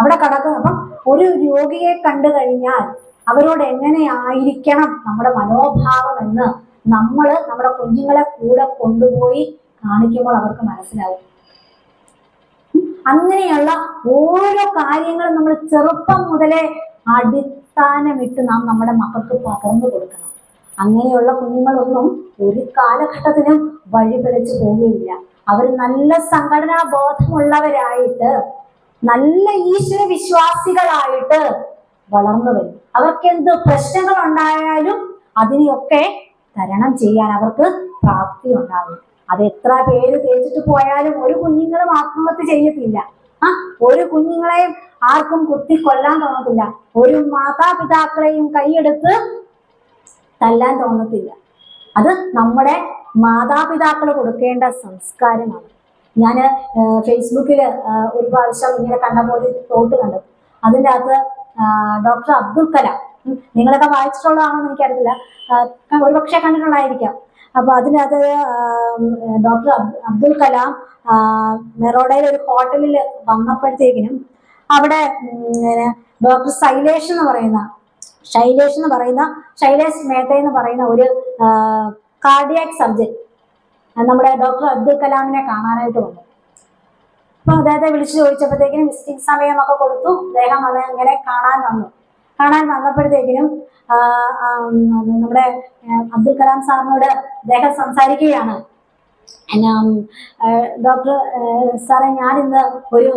Speaker 1: അവിടെ കിടക്കും. അപ്പം ഒരു രോഗിയെ കണ്ടു കഴിഞ്ഞാൽ അവരോട് എങ്ങനെയായിരിക്കണം നമ്മുടെ മനോഭാവം എന്ന് നമ്മൾ നമ്മുടെ കുഞ്ഞുങ്ങളെ കൂടെ കൊണ്ടുപോയി കാണിക്കുമ്പോൾ അവർക്ക് മനസ്സിലാവും. അങ്ങനെയുള്ള ഓരോ കാര്യങ്ങളും നമ്മൾ ചെറുപ്പം മുതലേ അടിസ്ഥാനമിട്ട് നാം നമ്മുടെ മക്കൾക്ക് പകർന്നു കൊടുക്കണം. അങ്ങനെയുള്ള കുഞ്ഞുങ്ങളൊന്നും ഒരു കാലഘട്ടത്തിലും വഴിപിഴച്ചു പോവുകയില്ല. അവർ നല്ല സംഘടനാ ബോധമുള്ളവരായിട്ട്, നല്ല ഈശ്വര വിശ്വാസികളായിട്ട് വളർന്നു വരും. അവർക്ക് എന്ത് പ്രശ്നങ്ങൾ ഉണ്ടായാലും അതിനെയൊക്കെ തരണം ചെയ്യാൻ അവർക്ക് പ്രാപ്തി ഉണ്ടാകും. അത് എത്ര പേര് തേച്ചിട്ട് പോയാലും ഒരു കുഞ്ഞുങ്ങളും ആത്മഹത്യ ചെയ്യത്തില്ല. ഒരു കുഞ്ഞുങ്ങളെയും ആർക്കും കുത്തി കൊല്ലാൻ തോന്നത്തില്ല. ഒരു മാതാപിതാക്കളെയും കൈയെടുത്ത് തല്ലാൻ തോന്നത്തില്ല. അത് നമ്മുടെ മാതാപിതാക്കൾ കൊടുക്കേണ്ട സംസ്കാരമാണ്. ഞാൻ ഫേസ്ബുക്കിൽ ഒരു പ്രാവശ്യം ഇങ്ങനെ കണ്ടപ്പോൾ ഒരു തോട്ട് കണ്ടു. അതിൻ്റെ അകത്ത് ഡോക്ടർ അബ്ദുൽ കലാം, നിങ്ങളൊക്കെ വായിച്ചിട്ടുള്ളതാണെന്ന് എനിക്കറിയില്ല, ഒരുപക്ഷെ കണ്ടിട്ടുണ്ടായിരിക്കാം. അപ്പൊ അതിനകത്ത് ഡോക്ടർ അബ്ദുൽ കലാം മെറോഡയിൽ ഒരു ഹോട്ടലിൽ വന്നപ്പോഴത്തേക്കിനും അവിടെ ഡോക്ടർ ശൈലേഷ് മേത്ത എന്ന് പറയുന്ന ഒരു കാർഡിയാക് സർജൻ നമ്മുടെ ഡോക്ടർ അബ്ദുൽ കലാമിനെ കാണാനായിട്ട് വന്നു. അപ്പൊ അദ്ദേഹത്തെ വിളിച്ചു ചോദിച്ചപ്പോഴത്തേക്കിനും വിസിറ്റിംഗ് സമയമൊക്കെ കൊടുത്തു. അദ്ദേഹം ഇങ്ങനെ കാണാൻ വന്നപ്പോഴത്തേക്കിനും നമ്മുടെ അബ്ദുൽ കലാം സാറിനോട് അദ്ദേഹം സംസാരിക്കുകയാണ്. ഡോക്ടർ സാറേ, ഞാനിന്ന് ഒരു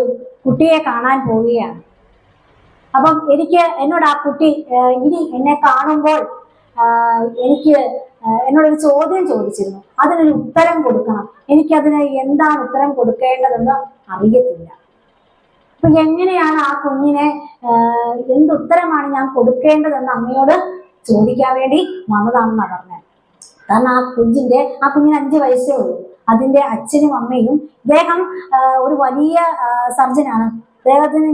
Speaker 1: കുട്ടിയെ കാണാൻ പോവുകയാണ്. അപ്പം എന്നോട് ആ കുട്ടി ഇനി എന്നെ കാണുമ്പോൾ എന്നോടൊരു ചോദ്യം ചോദിച്ചിരുന്നു. അതിനൊരു ഉത്തരം കൊടുക്കണം. എനിക്കതിന് എന്താണ് ഉത്തരം കൊടുക്കേണ്ടതെന്ന് അറിയത്തില്ല. അപ്പൊ എങ്ങനെയാണ് ആ കുഞ്ഞിനെ എന്തുത്തരമാണ് ഞാൻ കൊടുക്കേണ്ടതെന്ന് അമ്മയോട് ചോദിക്കാൻ വേണ്ടി വന്നതാണെന്നാണ് പറഞ്ഞത്. കാരണം ആ കുഞ്ഞിന് 5 വയസ്സേ ഉള്ളൂ. അതിന്റെ അച്ഛനും അമ്മയും, ഇദ്ദേഹം ഒരു വലിയ സർജനാണ്. അദ്ദേഹത്തിന്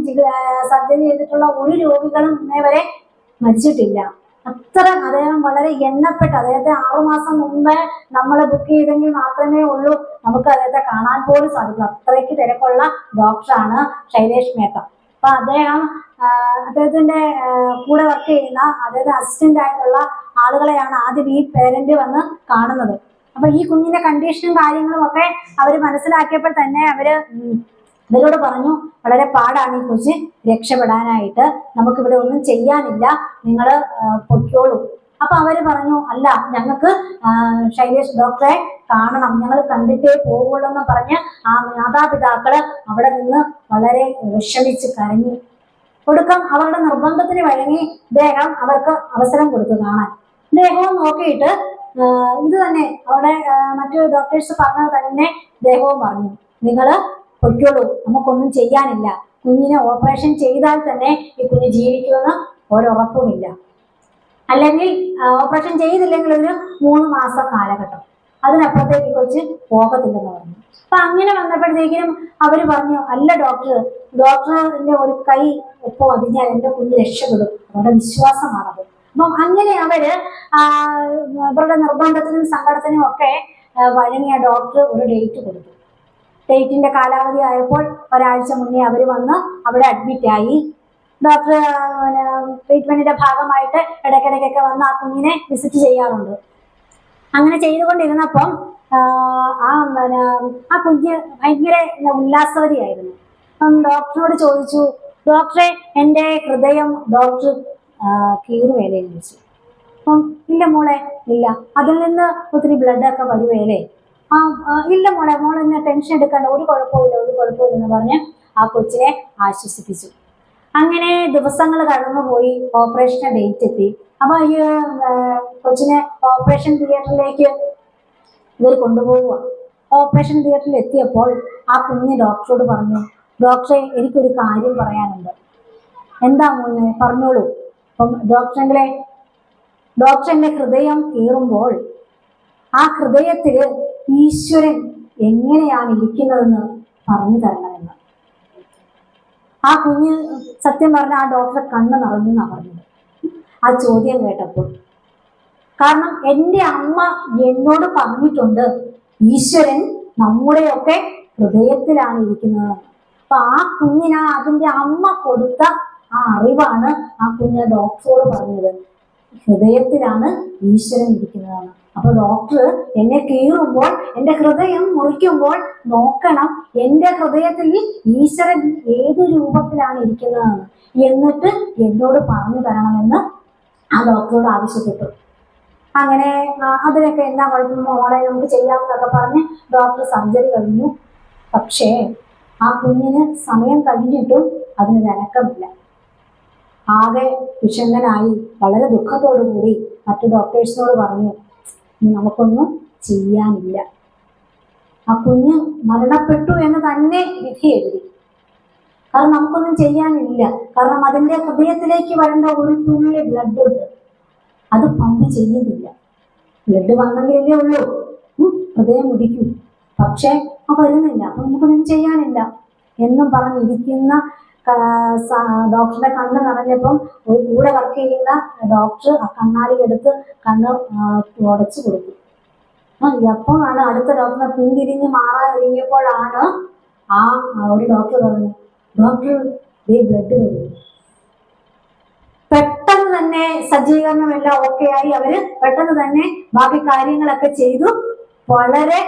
Speaker 1: സർജറി ചെയ്തിട്ടുള്ള ഒരു രോഗികളും ഇന്നേ വരെ മരിച്ചിട്ടില്ല. അദ്ദേഹം വളരെ എണ്ണപ്പെട്ട, അദ്ദേഹത്തെ 6 മാസം മുമ്പേ നമ്മൾ ബുക്ക് ചെയ്തെങ്കിൽ മാത്രമേ ഉള്ളൂ നമുക്ക് അദ്ദേഹത്തെ കാണാൻ പോലും സാധിക്കൂ. അത്രയ്ക്ക് തിരക്കുള്ള ഡോക്ടറാണ് ശൈലേഷ് മേത്ത. അപ്പൊ അദ്ദേഹത്തിന്റെ കൂടെ വർക്ക് ചെയ്യുന്ന, അദ്ദേഹത്തെ അസിസ്റ്റന്റ് ആയിട്ടുള്ള ആളുകളെയാണ് ആദ്യം ഈ പേരന്റ് വന്ന് കാണുന്നത്. അപ്പൊ ഈ കുഞ്ഞിന്റെ കണ്ടീഷനും കാര്യങ്ങളും ഒക്കെ അവര് മനസ്സിലാക്കിയപ്പോൾ തന്നെ ഇവരോട് പറഞ്ഞു, വളരെ പാടാണ് ഈ കൊച്ച് രക്ഷപ്പെടാനായിട്ട്, നമുക്കിവിടെ ഒന്നും ചെയ്യാനില്ല, നിങ്ങൾ പൊയ്ക്കോളൂ. അപ്പൊ അവര് പറഞ്ഞു, അല്ല, ഞങ്ങൾക്ക് ശൈലേഷ് ഡോക്ടറെ കാണണം, ഞങ്ങൾ കണ്ടിട്ടേ പോകുള്ളൂ എന്ന് പറഞ്ഞ് ആ മാതാപിതാക്കള് അവിടെ നിന്ന് വളരെ വിഷമിച്ച് കരഞ്ഞു. ഒടുക്കം അവരുടെ നിർബന്ധത്തിന് വഴങ്ങി ഇദ്ദേഹം അവർക്ക് അവസരം കൊടുത്തു കാണാൻ. ഇദ്ദേഹവും നോക്കിയിട്ട് ഇത് തന്നെ അവിടെ മറ്റു ഡോക്ടേഴ്സ് പറഞ്ഞത് തന്നെ ഇദ്ദേഹവും പറഞ്ഞു, നിങ്ങള് പൊയ്ക്കോളൂ, നമുക്കൊന്നും ചെയ്യാനില്ല, കുഞ്ഞിനെ ഓപ്പറേഷൻ ചെയ്താൽ തന്നെ ഈ കുഞ്ഞ് ജീവിക്കുമെന്ന് ഒരുറപ്പുമില്ല, അല്ലെങ്കിൽ ഓപ്പറേഷൻ ചെയ്തില്ലെങ്കിൽ ഒരു 3 മാസ കാലഘട്ടം, അതിനപ്പുറത്തേക്ക് കൊച്ച് പോകത്തില്ലെന്ന് പറഞ്ഞു. അപ്പൊ അങ്ങനെ വന്നപ്പോഴത്തേക്കിനും അവര് പറഞ്ഞു, അല്ല ഡോക്ടറിന്റെ ഒരു കൈ ഒപ്പം അതിഞ്ഞാൽ എന്റെ കുഞ്ഞ് രക്ഷപ്പെടും, അവരുടെ വിശ്വാസമാണത്. അപ്പം അങ്ങനെ അവര് അവരുടെ നിർബന്ധത്തിനും സങ്കടത്തിനും ഒക്കെ വഴങ്ങിയ ഡോക്ടർ ഒരു ഡേറ്റ് കൊടുത്തു. ഡേറ്റിന്റെ കാലാവധി ആയപ്പോൾ ഒരാഴ്ച മുന്നേ അവർ വന്ന് അവിടെ അഡ്മിറ്റ് ആയി. ഡോക്ടർ ട്രീറ്റ്മെന്റിന്റെ ഭാഗമായിട്ട് ഇടയ്ക്കിടയ്ക്കൊക്കെ വന്ന് ആ കുഞ്ഞിനെ വിസിറ്റ് ചെയ്യാറുണ്ട്. അങ്ങനെ ചെയ്തുകൊണ്ടിരുന്നപ്പം ആ കുഞ്ഞ് ഭയങ്കര ഉല്ലാസവതിയായിരുന്നു. ഡോക്ടറോട് ചോദിച്ചു, ഡോക്ടറെ, എൻ്റെ ഹൃദയം ഡോക്ടർ കീറുവേലേ ചോദിച്ചു. അപ്പം ഇല്ല മോളെ, ഇല്ല, അതിൽ നിന്ന് ഒത്തിരി ബ്ലഡൊക്കെ വരുവേലേ? ഇല്ല മോൾ എന്നെ ടെൻഷൻ എടുക്കണ്ട, ഒരു കുഴപ്പമില്ല എന്ന് പറഞ്ഞ് ആ കൊച്ചിനെ ആശ്വസിപ്പിച്ചു. അങ്ങനെ ദിവസങ്ങൾ കടന്നുപോയി. ഓപ്പറേഷൻ ഡേറ്റ് എത്തി. അപ്പൊ ഈ കൊച്ചിനെ ഓപ്പറേഷൻ തിയേറ്ററിലേക്ക് ഇവർ കൊണ്ടുപോവുക. ഓപ്പറേഷൻ തിയേറ്ററിൽ എത്തിയപ്പോൾ ആ കുഞ്ഞ് ഡോക്ടറോട് പറഞ്ഞു, ഡോക്ടറെ, എനിക്കൊരു കാര്യം പറയാനുണ്ട്. എന്താ മോനെ, പറഞ്ഞോളൂ. അപ്പം ഡോക്ടറിന്റെ ഹൃദയം കീറുമ്പോൾ ആ ഹൃദയത്തില് ഈശ്വരൻ എങ്ങനെയാണ് ഇരിക്കുന്നതെന്ന് പറഞ്ഞു തരണമെന്ന്. ആ കുഞ്ഞ് സത്യം പറഞ്ഞ ആ ഡോക്ടറെ കണ്ണ് നിറഞ്ഞു എന്നാ പറഞ്ഞത് ആ ചോദ്യം കേട്ടപ്പോൾ. കാരണം എൻ്റെ അമ്മ എന്നോട് പറഞ്ഞിട്ടുണ്ട്, ഈശ്വരൻ നമ്മുടെയൊക്കെ ഹൃദയത്തിലാണ് ഇരിക്കുന്നത്. അപ്പൊ ആ കുഞ്ഞിന് അതിൻ്റെ അമ്മ കൊടുത്ത ആ അറിവാണ് ആ കുഞ്ഞ് ഡോക്ടറോട് പറഞ്ഞത്, ഹൃദയത്തിലാണ് ഈശ്വരൻ ഇരിക്കുന്നതാണ്. അപ്പൊ ഡോക്ടർ എന്നെ കീറുമ്പോൾ, എൻ്റെ ഹൃദയം മുറിക്കുമ്പോൾ നോക്കണം എൻ്റെ ഹൃദയത്തിൽ ഈശ്വരൻ ഏത് രൂപത്തിലാണ് ഇരിക്കുന്നതെന്ന്, എന്നിട്ട് എന്നോട് പറഞ്ഞു തരണമെന്ന് ആ ഡോക്ടറോട് ആവശ്യപ്പെട്ടു. അങ്ങനെ അതിനൊക്കെ എന്നാ കുഴപ്പം മോളെ, നമുക്ക് ചെയ്യാമെന്നൊക്കെ പറഞ്ഞ് ഡോക്ടർ സർജറി കഴിഞ്ഞു. പക്ഷേ ആ കുഞ്ഞിന് സമയം കഴിഞ്ഞിട്ടും അതിനൊരു അനക്കമില്ല. ആകെ വിഷണ്ണനായി വളരെ ദുഃഖത്തോടു കൂടി മറ്റു ഡോക്ടേഴ്സിനോട് പറഞ്ഞു, നമുക്കൊന്നും ചെയ്യാനില്ല, ആ കുഞ്ഞ് മരണപ്പെട്ടു എന്ന് തന്നെ വിധി എഴുതി. കാരണം നമുക്കൊന്നും ചെയ്യാനില്ല. കാരണം അതിൻ്റെ ഹൃദയത്തിലേക്ക് വരേണ്ട ഒരു തുള്ളി ബ്ലഡ് ഉണ്ട്, അത് പമ്പ് ചെയ്യുന്നില്ല. ബ്ലഡ് വന്നെങ്കിലല്ലേ ഉള്ളൂ ഹൃദയം ഇടിക്കൂ. പക്ഷെ വരുന്നില്ല, അപ്പൊ നമുക്കൊന്നും ചെയ്യാനില്ല എന്നും പറഞ്ഞിരിക്കുന്ന ഡോക്ടറുടെ കണ്ണ് നിറഞ്ഞപ്പം കൂടെ വർക്ക് ചെയ്യുന്ന ഡോക്ടർ ആ കണ്ണാടി എടുത്ത് കണ്ണ് ഉടച്ചു കൊടുത്തു. എപ്പോഴാണ് അടുത്ത ഡോക്ടറെ പിന്തിരിഞ്ഞ് മാറാൻ ഒരുങ്ങിയപ്പോഴാണ് ആ ഒരു ഡോക്ടർ പറഞ്ഞു, ഡോക്ടർ ബ്ലഡ് വരും. പെട്ടെന്ന് തന്നെ സജ്ജീകരണം എല്ലാം ഓക്കെ ആയി. അവര് പെട്ടെന്ന് തന്നെ ബാക്കി കാര്യങ്ങളൊക്കെ ചെയ്തു. വളരെ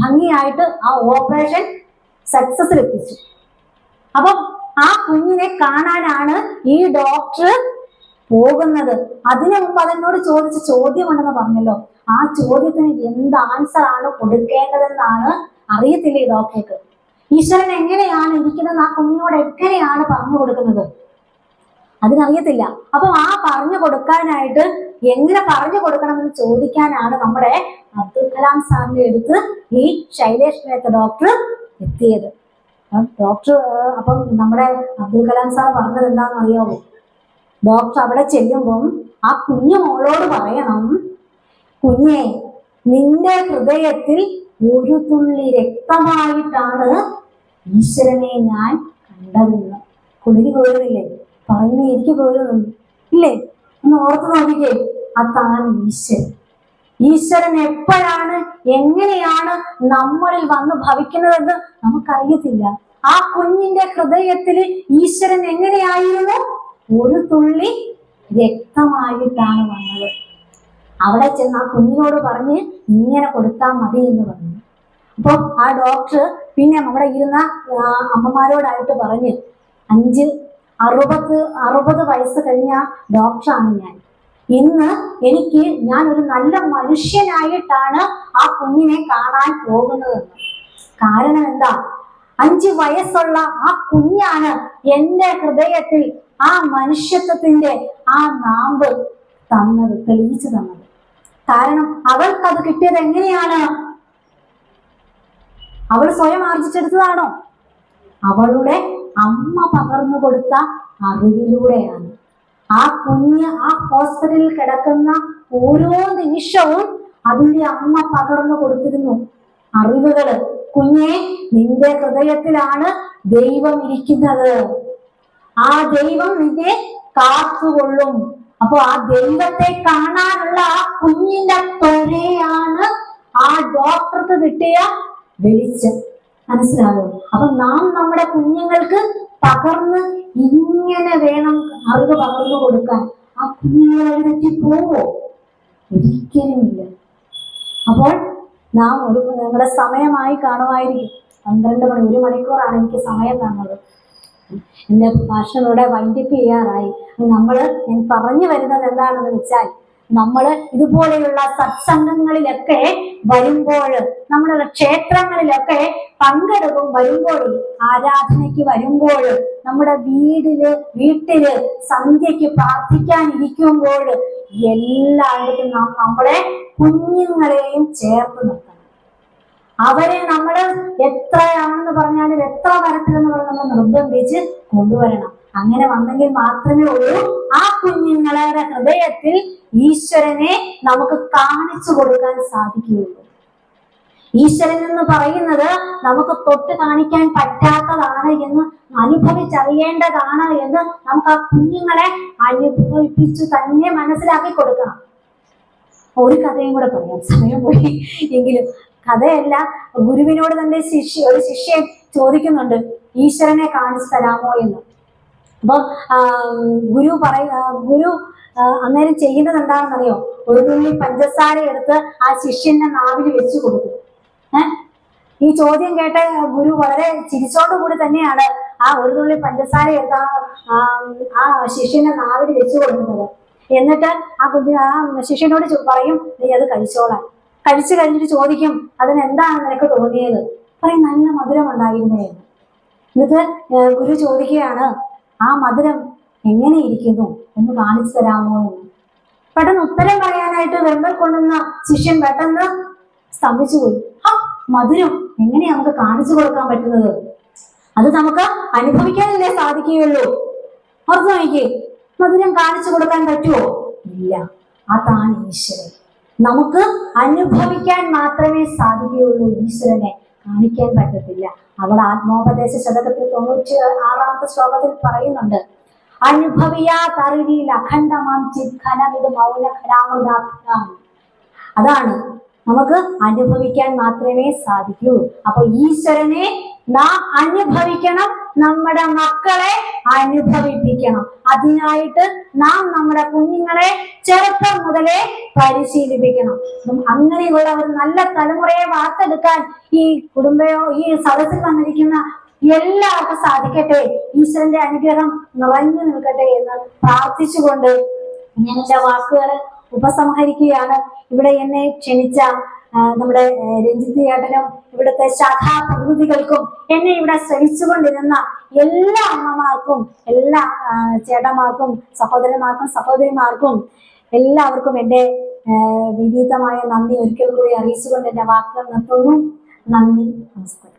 Speaker 1: ഭംഗിയായിട്ട് ആ ഓപ്പറേഷൻ സക്സസിൽ എത്തിച്ചു. അപ്പം ആ കുഞ്ഞിനെ കാണാനാണ് ഈ ഡോക്ടർ പോകുന്നത്. അതിനു മുമ്പ് അതെന്നോട് ചോദിച്ച ചോദ്യമുണ്ടെന്ന് പറഞ്ഞല്ലോ. ആ ചോദ്യത്തിന് എന്ത് ആൻസർ ആണ് കൊടുക്കേണ്ടതെന്നാണ് അറിയത്തില്ല ഈ ഡോക്ടർക്ക്. ഈശ്വരൻ എങ്ങനെയാണ് ഇരിക്കുന്നത്, ആ കുഞ്ഞിനോട് എങ്ങനെയാണ് പറഞ്ഞു കൊടുക്കുന്നത്, അതിനറിയത്തില്ല. അപ്പം ആ പറഞ്ഞു കൊടുക്കാനായിട്ട് എങ്ങനെ പറഞ്ഞു കൊടുക്കണമെന്ന് ചോദിക്കാനാണ് നമ്മുടെ അബ്ദുൽ കലാം സാറിന്റെ അടുത്ത് ഈ ശൈലേഷ് മേത്ത ഡോക്ടർ എത്തിയത്. അപ്പം നമ്മുടെ അബ്ദുൽ കലാം സാർ പറഞ്ഞത് എന്താണെന്ന് അറിയാമോ? ഡോക്ടർ അവിടെ ചെല്ലുമ്പം ആ കുഞ്ഞു മോളോട് പറയണം, കുഞ്ഞെ, നിന്റെ ഹൃദയത്തിൽ ഒരു തുള്ളി രക്തമായിട്ടാണ് ഈശ്വരനെ ഞാൻ കണ്ടതെന്ന്. കുളിരി കോരുന്നില്ലേ? പറയുന്ന എനിക്ക് കോരുന്നുണ്ട് ഇല്ലേ? ഒന്ന് ഓർത്ത് നോക്കിക്കേ. അതാണ് ഈശ്വരൻ. ഈശ്വരൻ എപ്പോഴാണ് എങ്ങനെയാണ് നമ്മളിൽ വന്ന് ഭവിക്കുന്നതെന്ന് നമുക്കറിയത്തില്ല. ആ കുഞ്ഞിന്റെ ഹൃദയത്തിൽ ഈശ്വരൻ എങ്ങനെയായിരുന്നു? ഒരു തുള്ളി രക്തമായിട്ടാണ് വന്നത്. അവിടെ ചെന്ന് ആ കുഞ്ഞിനോട് പറഞ്ഞ് ഇങ്ങനെ കൊടുത്താൽ മതി എന്ന് പറഞ്ഞു. അപ്പൊ ആ ഡോക്ടർ പിന്നെ അവിടെ ഇരുന്ന അമ്മമാരോടായിട്ട് പറഞ്ഞ്, 60 വയസ്സ് കഴിഞ്ഞ ഡോക്ടറാണ് ഞാൻ. ഇന്ന് ഞാൻ ഒരു നല്ല മനുഷ്യനായിട്ടാണ് ആ കുഞ്ഞിനെ കാണാൻ പോകുന്നതെന്ന്. കാരണം എന്താ? 5 വയസ്സുള്ള ആ കുഞ്ഞാണ് എന്റെ ഹൃദയത്തിൽ ആ മനുഷ്യത്വത്തിന്റെ ആ നാമ്പ് തന്നത്, തെളിയിച്ചു തന്നത്. കാരണം അവൾക്കത് കിട്ടിയത് എങ്ങനെയാണ്? അവൾ സ്വയം ആർജിച്ചെടുത്തതാണോ? അവളുടെ അമ്മ പകർന്നു കൊടുത്ത അറിവിലൂടെയാണ്. ആ കുഞ്ഞ് ആ ഹോസ്പിറ്റലിൽ കിടക്കുന്ന ഓരോ നിമിഷവും അതിന്റെ അമ്മ പകർന്നു കൊടുത്തിരുന്നു അറിവുകള്. കുഞ്ഞെ, നിന്റെ ഹൃദയത്തിലാണ് ദൈവം ഇരിക്കുന്നത്. ആ ദൈവം നിന്നെ കാത്തുകൊള്ളും. അപ്പൊ ആ ദൈവത്തെ കാണാനുള്ള ആ കുഞ്ഞിന്റെ ത്വരയാണ് ആ ഡോക്ടർക്ക് കിട്ടിയ വെളിച്ചം. മനസ്സിലായോ? അപ്പൊ നാം നമ്മുടെ കുഞ്ഞുങ്ങൾക്ക് പകർന്ന് ഇങ്ങനെ വേണം അറിവ് പകർന്നു കൊടുക്കാൻ. ആ കുഞ്ഞുങ്ങളെ തെറ്റി പോവോ? ഒരിക്കലുമില്ല. അപ്പോൾ നാം നമ്മുടെ സമയമായി കാണുമായിരിക്കും. 12 മണി, 1 മണിക്കൂറാണ് എനിക്ക് സമയം തന്നത്. എന്റെ ഭാഷണോടെ വൈൻഡപ്പ് ചെയ്യാറായി. ഞാൻ പറഞ്ഞു വരുന്നത് എന്താണെന്ന് വെച്ചാൽ, നമ്മൾ ഇതുപോലെയുള്ള സത്സംഗങ്ങളിലൊക്കെ വരുമ്പോൾ, നമ്മുടെ ക്ഷേത്രങ്ങളിലൊക്കെ വരുമ്പോൾ, ആരാധനയ്ക്ക് വരുമ്പോൾ, നമ്മുടെ വീട്ടില് സന്ധ്യയ്ക്ക് പ്രാർത്ഥിക്കാനിരിക്കുമ്പോൾ എല്ലായിടത്തും നാം നമ്മുടെ കുഞ്ഞുങ്ങളെയും ചേർത്ത് നിർത്തണം. അവരെ നമ്മൾ എത്രയാണെന്ന് പറഞ്ഞാലും, എത്ര തരത്തിലെന്ന് പറഞ്ഞാൽ നിർബന്ധിച്ച് കൊണ്ടുവരണം. അങ്ങനെ വന്നെങ്കിൽ മാത്രമേ ഉള്ളൂ ആ കുഞ്ഞുങ്ങളുടെ ഹൃദയത്തിൽ ഈശ്വരനെ നമുക്ക് കാണിച്ചു കൊടുക്കാൻ സാധിക്കുകയുള്ളൂ. ഈശ്വരൻ എന്ന് പറയുന്നത് നമുക്ക് തൊട്ട് കാണിക്കാൻ പറ്റാത്തതാണ് എന്ന്, അനുഭവിച്ചറിയേണ്ടതാണ് എന്ന് നമുക്ക് ആ കുഞ്ഞുങ്ങളെ അനുഭവിപ്പിച്ചു തന്നെ മനസ്സിലാക്കി കൊടുക്കണം. ഒരു കഥയും കൂടെ പറയാം, സമയം പോയി എങ്കിലും. കഥയല്ല, ഗുരുവിനോട് തന്നെ ഒരു ശിഷ്യൻ ചോദിക്കുന്നുണ്ട്, ഈശ്വരനെ കാണിച്ചു തരാമോ എന്ന്. അപ്പൊ ഗുരു അന്നേരം ചെയ്യുന്നത് എന്താണെന്നറിയോ? ഒരു തുള്ളി പഞ്ചസാര എടുത്ത് ആ ശിഷ്യന്റെ നാവിൽ വെച്ചു കൊടുക്കും. ഈ ചോദ്യം കേട്ട ഗുരു വളരെ ചിരിച്ചോണ്ടുകൂടി തന്നെയാണ് ആ ഒരു തുള്ളി പഞ്ചസാര എടുത്ത് ആ ശിഷ്യന്റെ നാവിൽ വെച്ചു കൊടുക്കുന്നത്. എന്നിട്ട് ആ ശിഷ്യനോട് പറയും, നീ അത് കഴിച്ചോളാൻ. കഴിച്ചു കഴിഞ്ഞിട്ട് ചോദിക്കും, അതിനെന്താണ് നിനക്ക് തോന്നിയത്? പറയും, നല്ല മധുരം ഉണ്ടായിരുന്നേ എന്ന്. എന്നിട്ട് ഗുരു ചോദിക്കുകയാണ്, ആ മധുരം എങ്ങനെ ഇരിക്കുന്നു എന്ന് കാണിച്ചു തരാമോ എന്ന്. പെട്ടെന്ന് ഉത്തരം പറയാനായിട്ട് വെമ്പൽ കൊണ്ടുവന്ന ശിഷ്യൻ പെട്ടെന്ന് സ്തംഭിച്ചുപോയി. മധുരം എങ്ങനെയാ നമുക്ക് കാണിച്ചു കൊടുക്കാൻ പറ്റുന്നത്? അത് നമുക്ക് അനുഭവിക്കാനല്ലേ സാധിക്കുകയുള്ളൂ. ഓർത്ത് നോക്കിക്കേ, മധുരം കാണിച്ചു കൊടുക്കാൻ പറ്റുമോ? ഇല്ല. അതാണ് ഈശ്വരൻ. നമുക്ക് അനുഭവിക്കാൻ മാത്രമേ സാധിക്കുകയുള്ളൂ, ഈശ്വരനെ കാണിക്കാൻ പറ്റത്തില്ല. അവിടെ ആത്മോപദേശ ശതകത്തിൽ 96-ാമത്തെ ശ്ലോകത്തിൽ പറയുന്നുണ്ട്, അനുഭവിയാതറിവിൽ അഖണ്ഡമാം ചിത്ഘനമിത് മൗനഖരാമൃതാത്മ. അതാണ് നമുക്ക് അനുഭവിക്കാൻ മാത്രമേ സാധിക്കൂ. അപ്പൊ ഈശ്വരനെ നാം അനുഭവിക്കണം, നമ്മുടെ മക്കളെ അനുഭവിപ്പിക്കണം. അതിനായിട്ട് നാം നമ്മുടെ കുഞ്ഞുങ്ങളെ ചെറുപ്പം മുതലേ പരിശീലിപ്പിക്കണം. അങ്ങനെയുള്ള ഒരു നല്ല തലമുറയെ വാർത്തെടുക്കാൻ ഈ ഈ സദസ്സിൽ വന്നിരിക്കുന്ന എല്ലാവർക്കും സാധിക്കട്ടെ. ഈശ്വരന്റെ അനുഗ്രഹം നിറഞ്ഞു നിൽക്കട്ടെ എന്ന് പ്രാർത്ഥിച്ചുകൊണ്ട് ഞാൻ എന്റെ വാക്കുകൾ ഉപസംഹരിക്കുകയാണ്. ഇവിടെ എന്നെ ക്ഷണിച്ച നമ്മുടെ രഞ്ജിത്ത് ചേട്ടനും ഇവിടുത്തെ ശാഖാ പ്രതിനിധികൾക്കും എന്നെ ഇവിടെ ശ്രമിച്ചുകൊണ്ടിരുന്ന എല്ലാ അമ്മമാർക്കും, എല്ലാ ചേട്ടന്മാർക്കും, സഹോദരന്മാർക്കും സഹോദരിമാർക്കും എല്ലാവർക്കും എൻ്റെ വിനീതമായ നന്ദി ഒരിക്കൽ കൂടി അറിയിച്ചുകൊണ്ട് എൻ്റെ വാക്കുകൾ നിർത്തുന്നു. നന്ദി, നമസ്കാരം.